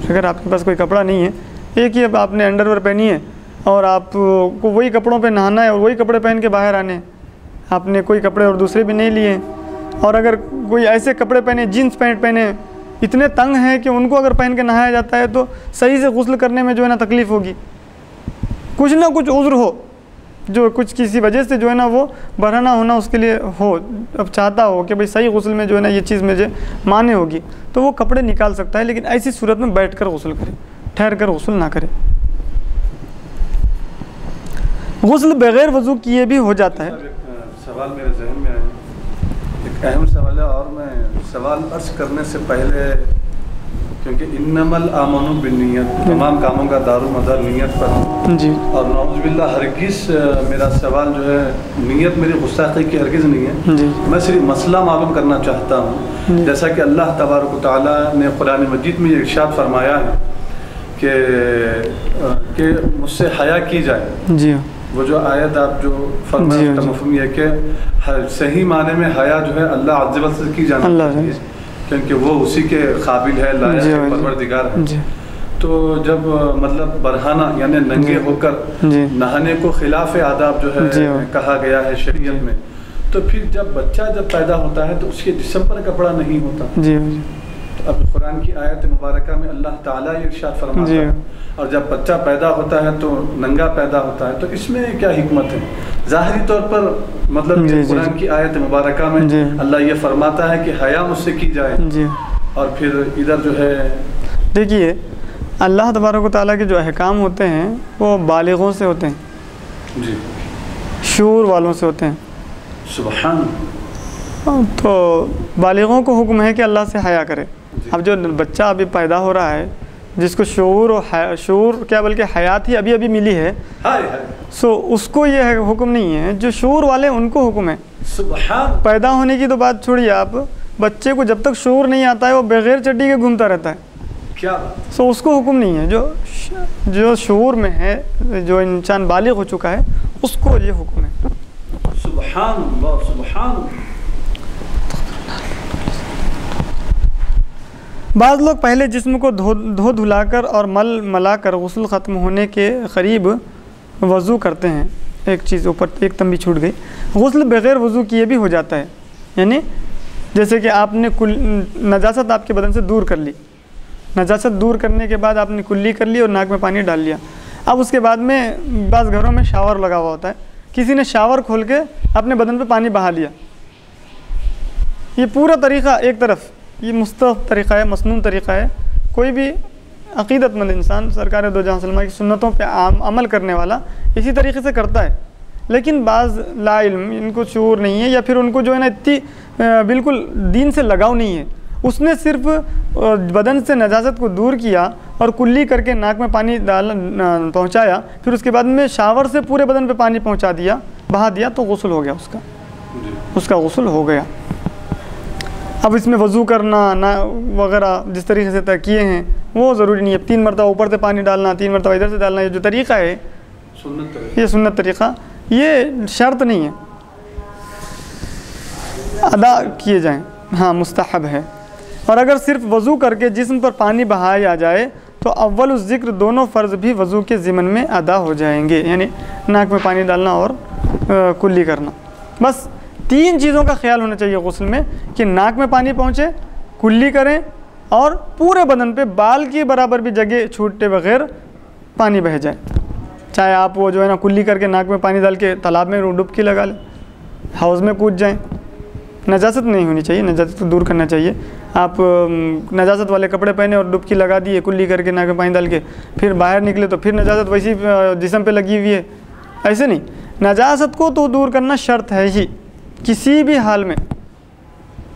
अगर आपके पास कोई कपड़ा नहीं है, एक ही अब आपने अंडरवेयर पहनी है और आपको वही कपड़ों पे नहाना है और वही कपड़े पहन के बाहर आने, आपने कोई कपड़े और दूसरे भी नहीं लिए, और अगर कोई ऐसे कपड़े पहने जीन्स पैंट पहने इतने तंग हैं कि उनको अगर पहन के नहाया जाता है तो सही से गुस्ल करने में जो है ना तकलीफ़ होगी। कुछ ना कुछ उज़्र हो, जो कुछ किसी वजह से जो है ना वो बरहना होना उसके लिए हो, अब चाहता हो कि भाई सही गुस्ल में जो है ना ये चीज़ मुझे माने होगी, तो वो कपड़े निकाल सकता है। लेकिन ऐसी सूरत में बैठ कर गुस्ल करे, ठहर कर गुस्ल ना करे। गुस्ल बग़ैर वज़ू किए भी हो जाता है। सवाल मेरे जहन में आया, एक अहम सवाल है, और मैं सवाल अर्ज करने से पहले, क्योंकि इन्नमल आमनु बिन्नियत, तमाम कामों का दारू मदार नीयत पर जी, और नौज़ुबिल्लाह हरगिज़ मेरा सवाल जो है नीयत मेरी गुस्ताखी की हरगिज़ नहीं है जी, मैं सिर्फ मसला मालूम करना चाहता हूँ। जैसा कि अल्लाह तबारक व तआला ने कुरान मजीद में ये इरशाद फरमाया है कि मुझसे हया की जाए। जी, वो जो आयत आप जो फरमाया उसका मफ़हूम ये है कि सही माने में हया जो है अल्लाह अज़्ज़ व जल से की जाना चाहिए, क्योंकि वो उसी के काबिल है, लायक है, परवरदिगार है। तो जब मतलब बरहाना यानी नंगे होकर नहाने को खिलाफ आदाब जो है कहा गया है शरीयत में, तो फिर जब बच्चा जब पैदा होता है तो उसके जिस्म पर कपड़ा नहीं होता। तो अब कुरान की आयत मुबारका में अल्लाह ताला ये इरशाद फरमाता है, और जब बच्चा पैदा होता है तो नंगा पैदा होता है, तो इसमें क्या हिकमत है? ज़ाहिरी तौर पर मतलब कुरान की आयत मुबारका में अल्लाह ये फरमाता है कि हया मुझसे की जाए, और फिर इधर जो है देखिए अल्लाह तबारक व तआला के जो अहकाम होते हैं वो बालिगों से होते हैं जी, शूर वालों से होते हैं। सुभान। तो बालिगों को हुक्म है कि अल्लाह से हया करे। अब जो बच्चा अभी पैदा हो रहा है जिसको शूर और शूर क्या बल्कि हयात ही अभी अभी मिली है, सो उसको ये हुक्म नहीं है। जो शूर वाले उनको हुक्म है। सुभान। पैदा होने की तो बात छोड़िए आप, बच्चे को जब तक शूर नहीं आता है वो बगैर चड्डी के घूमता रहता है, क्या सो उसको हुक्म नहीं है। जो शूर में है, जो इंसान बालिग हो चुका है, उसको ये हुक्म है। सुभान अल्लाह, सुभान। बाज़ लोग पहले जिस्म को धो धुलाकर और मल मलाकर गुस्ल ख़त्म होने के करीब वज़ू करते हैं। एक चीज़ ऊपर एक तंबी छूट गई, गुस्ल बग़ैर वज़ू किए भी हो जाता है। यानी जैसे कि आपने नजासत आपके बदन से दूर कर ली, नजासत दूर करने के बाद आपने कुल्ली कर ली और नाक में पानी डाल लिया। अब उसके बाद में बाज़ घरों में शावर लगा हुआ होता है, किसी ने शावर खोल के अपने बदन पे पानी बहा लिया। ये पूरा तरीक़ा एक तरफ ये मुस्तहब तरीक़ा है, मसनून तरीक़ा है। कोई भी अक़ीदतमंद इंसान सरकार दो जहां सल्लल्लाहु अलैहि वसल्लम की सुन्नतों पे अमल करने वाला इसी तरीक़े से करता है। लेकिन बाज़ ला इल्म, इनको शऊर नहीं है, या फिर उनको जो है ना इतनी बिल्कुल दीन से लगाव नहीं है, उसने सिर्फ बदन से नजासत को दूर किया और कुल्ली करके नाक में पानी डाल पहुँचाया, फिर उसके बाद में शावर से पूरे बदन पे पानी पहुँचा दिया, बहा दिया, तो गुस्ल हो गया उसका गुस्ल हो गया। अब इसमें वज़ू करना ना वगैरह जिस तरीके से तय किए हैं वो ज़रूरी नहीं है। 3 मरतबा ऊपर से पानी डालना, 3 मरतबा इधर से डालना, ये जो तरीक़ा है ये सुन्नत तरीक़ा, ये शर्त नहीं है, अदा किए जाएं, हाँ मुस्तहब है। और अगर सिर्फ वज़ू करके जिस्म पर पानी बहाया जाए तो अव्वल ज़िक्र दोनों फ़र्ज़ भी वज़ू के ज़िमन में अदा हो जाएंगे, यानी नाक में पानी डालना और कुल्ली करना। बस 3 चीज़ों का ख्याल होना चाहिए गुस्ल में कि नाक में पानी पहुँचे, कुल्ली करें और पूरे बदन पे बाल की बराबर भी जगह छूटे बगैर पानी बह जाए। चाहे आप वो जो है ना कुल्ली करके नाक में पानी डाल के तालाब में डुबकी लगा लें, हाउस में कूद जाएं, नजासत नहीं होनी चाहिए, नजासत को दूर करना चाहिए। आप नजासत वाले कपड़े पहने और डुबकी लगा दिए कुल्ली करके नाक में पानी डाल के, फिर बाहर निकले तो फिर नजासत वैसी जिस्म पे लगी हुई है, ऐसे नहीं। नजासत को तो दूर करना शर्त है ही किसी भी हाल में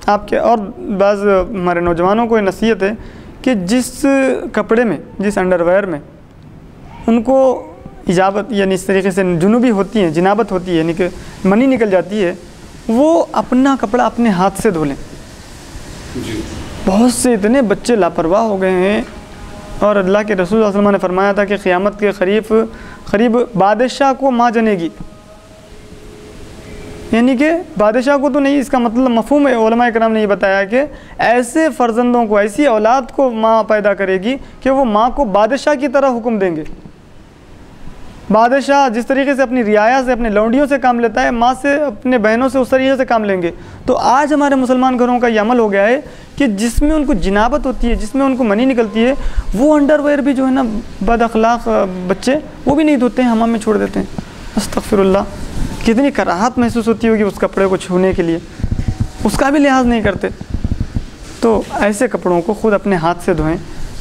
आपके। और बाज़ हमारे नौजवानों को ये नसीहत है कि जिस कपड़े में, जिस अंडरवेयर में उनको इजाबत यानी इस तरीके से जुनूबी होती है, जिनाबत होती है, यानी कि मनी निकल जाती है, वो अपना कपड़ा अपने हाथ से धो लें। बहुत से इतने बच्चे लापरवाह हो गए हैं, और अल्लाह के रसूल सल्लल्लाहु अलैहि वसल्लम ने फरमाया था कि क़ियामत के करीब बादशाह को माँ जनेगी, यानी कि बादशाह को तो नहीं, इसका मतलब मफ़हूम है उलमाए किराम ने ये बताया कि ऐसे फ़र्जंदों को, ऐसी औलाद को माँ पैदा करेगी कि वो माँ को बादशाह की तरह हुक्म देंगे। बादशाह जिस तरीके से अपनी रियाया से, अपने लौंडियों से काम लेता है, माँ से, अपने बहनों से उस तरीके से काम लेंगे। तो आज हमारे मुसलमान घरों का ये अमल हो गया है कि जिसमें उनको जिनाबत होती है, जिसमें उनको मनी निकलती है, वो अंडरवेयर भी जो है ना बद अखलाक बच्चे वो भी नहीं धोते हैं, हमाम में छोड़ देते हैं। अस्तगफिरुल्लाह, कितनी कराहत महसूस होती होगी उस कपड़े को छूने के लिए, उसका भी लिहाज नहीं करते। तो ऐसे कपड़ों को ख़ुद अपने हाथ से धोएं,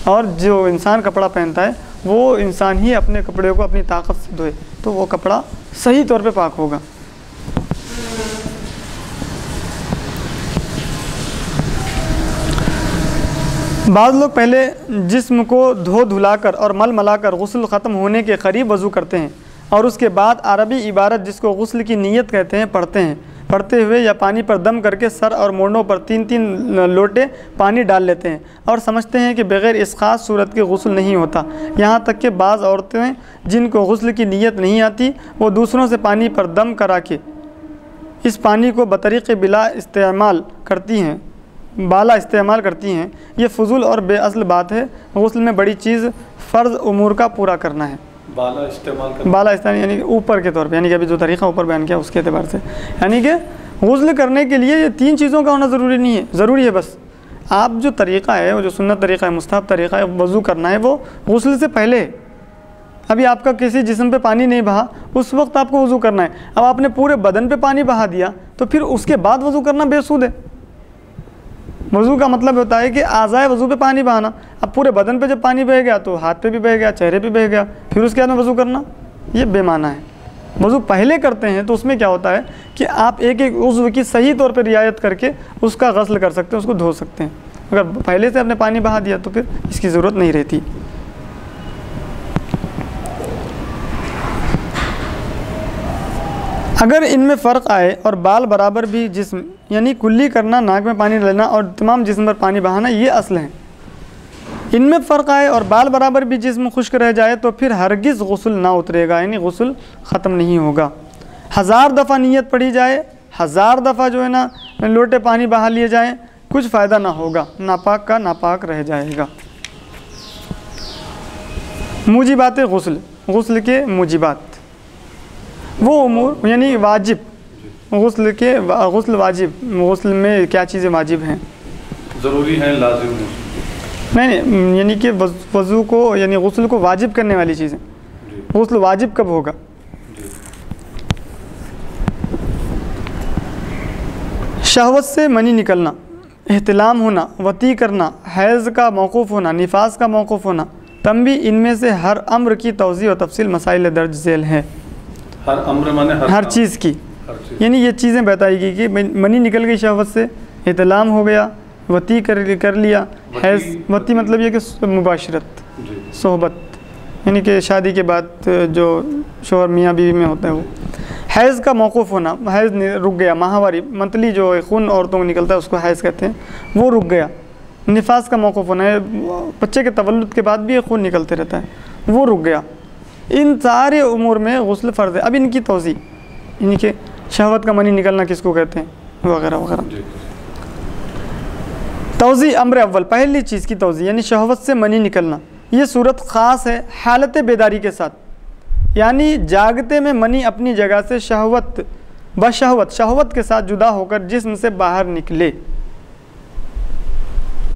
और जो इंसान कपड़ा पहनता है वो इंसान ही अपने कपड़े को अपनी ताकत से धोए, तो वो कपड़ा सही तौर पे पाक होगा। बाद लोग पहले जिस्म को धो धुलाकर और मल मलाकर गुस्ल ख़त्म होने के करीब वज़ू करते हैं, और उसके बाद अरबी इबारत जिसको गुस्ल की नीयत कहते हैं पढ़ते हैं। पढ़ते हुए या पानी पर दम करके सर और मोड़ों पर 3-3 लोटे पानी डाल लेते हैं, और समझते हैं कि बग़ैर इस ख़ास सूरत के गुस्ल नहीं होता। यहाँ तक कि बाज़ औरतें जिनको गुस्ल की नीयत नहीं आती, वो दूसरों से पानी पर दम करा के इस पानी को बतरीक़ बिला इस्तेमाल करती हैं, बाला इस्तेमाल करती हैं। ये फजूल और बेअसल बात है। गुस्ल में बड़ी चीज़ फ़र्ज़ उमूर का पूरा करना है। बाला इस्तेमाल यानी कि ऊपर के तौर पे, यानी कि अभी जो तरीक़ा ऊपर बयान किया उसके एतबार से, यानी कि गुस्ल करने के लिए ये 3 चीज़ों का होना ज़रूरी नहीं है। ज़रूरी है बस आप जो तरीक़ा है, वो जो सुन्नत तरीक़ा है, मुस्तहब तरीक़ा है वज़ू करना है, वो गुस्ल से पहले। अभी आपका किसी जिस्म पे पानी नहीं बहा, उस वक्त आपको वज़ू करना है। अब आपने पूरे बदन पे पानी बहा दिया तो फिर उसके बाद वज़ू करना बेसूद है। वज़ू का मतलब होता है कि आज़ाए वज़ू पे पानी बहाना। अब पूरे बदन पे जब पानी बह गया तो हाथ पे भी बह गया, चेहरे पे बह गया, फिर उसके बाद में वज़ू करना, ये बेमाना है। वज़ू पहले करते हैं तो उसमें क्या होता है कि आप एक एक उज़्व की सही तौर पे रियायत करके उसका गस्ल कर सकते हैं, उसको धो सकते हैं। अगर पहले से आपने पानी बहा दिया तो फिर इसकी ज़रूरत नहीं रहती। अगर इनमें फ़र्क आए और बाल बराबर भी जिस्म, यानी कुल्ली करना, नाक में पानी डालना और तमाम जिस्म पर पानी बहाना, ये असल है। इनमें फ़र्क आए और बाल बराबर भी जिस्म खुश्क रह जाए तो फिर हरगिज़ गुस्ल ना उतरेगा, यानी गुस्ल ख़त्म नहीं होगा। 1000 दफ़ा नीयत पढ़ी जाए, 1000 दफ़ा जो है ना लोटे पानी बहा लिए जाएँ, कुछ फ़ायदा ना होगा, नापाक का नापाक रह जाएगा। मूजिबात गुस्ल, गुस्ल के मूजिबात, वो उमूर यानी वाजिब, गुस्ल के गुस्ल वाजिब, गुस्ल में क्या चीज़ें वाजिब हैं, ज़रूरी हैं, लाजिम नहीं, यानी कि वज़ू को यानी गुस्ल को वाजिब करने वाली चीज़ें। गुस्ल वाजिब कब होगा? शहवत से मनी निकलना, एहतिलाम होना, वती करना, हैज़ का मौक़ूफ़ होना, निफास का मौक़ूफ़ होना, तब भी इनमें से हर अम्र की तौज़ी व तफसील मसाइल दर्ज झेल है। हर अम्र माने हर चीज़ की, यानी ये चीज़ें बताएगी कि मनी निकल गई शहवत से, इतलाम हो गया, वती कर लिया, हैज़, वती मतलब ये कि मुबाशरत, सोहबत, यानी कि शादी के बाद जो शोहर मियाँ बीवी में होता है वो। हैज़ का मौक़ूफ़ होना, हैज़ रुक गया, माहवारी मंथली जो खून औरतों को निकलता है उसको हैज़ कहते हैं, वो रुक गया। निफास का मौक़ूफ़ होना है, बच्चे के तवल्लुद के बाद भी ये खून निकलते रहता है, वो रुक गया। इन सारे उमूर में गुस्ल फ़र्ज़ है। अब इनकी तौज़ी, इनके शहवत का मनी निकलना किसको कहते हैं, वगैरह वगैरह। तौज़ी अम्र अव्वल, पहली चीज़ की तौज़ी यानी शहवत से मनी निकलना, ये सूरत ख़ास है हालत बेदारी के साथ, यानी जागते में मनी अपनी जगह से शहवत बशहवत, शहवत के साथ जुदा होकर जिस्म से बाहर निकले।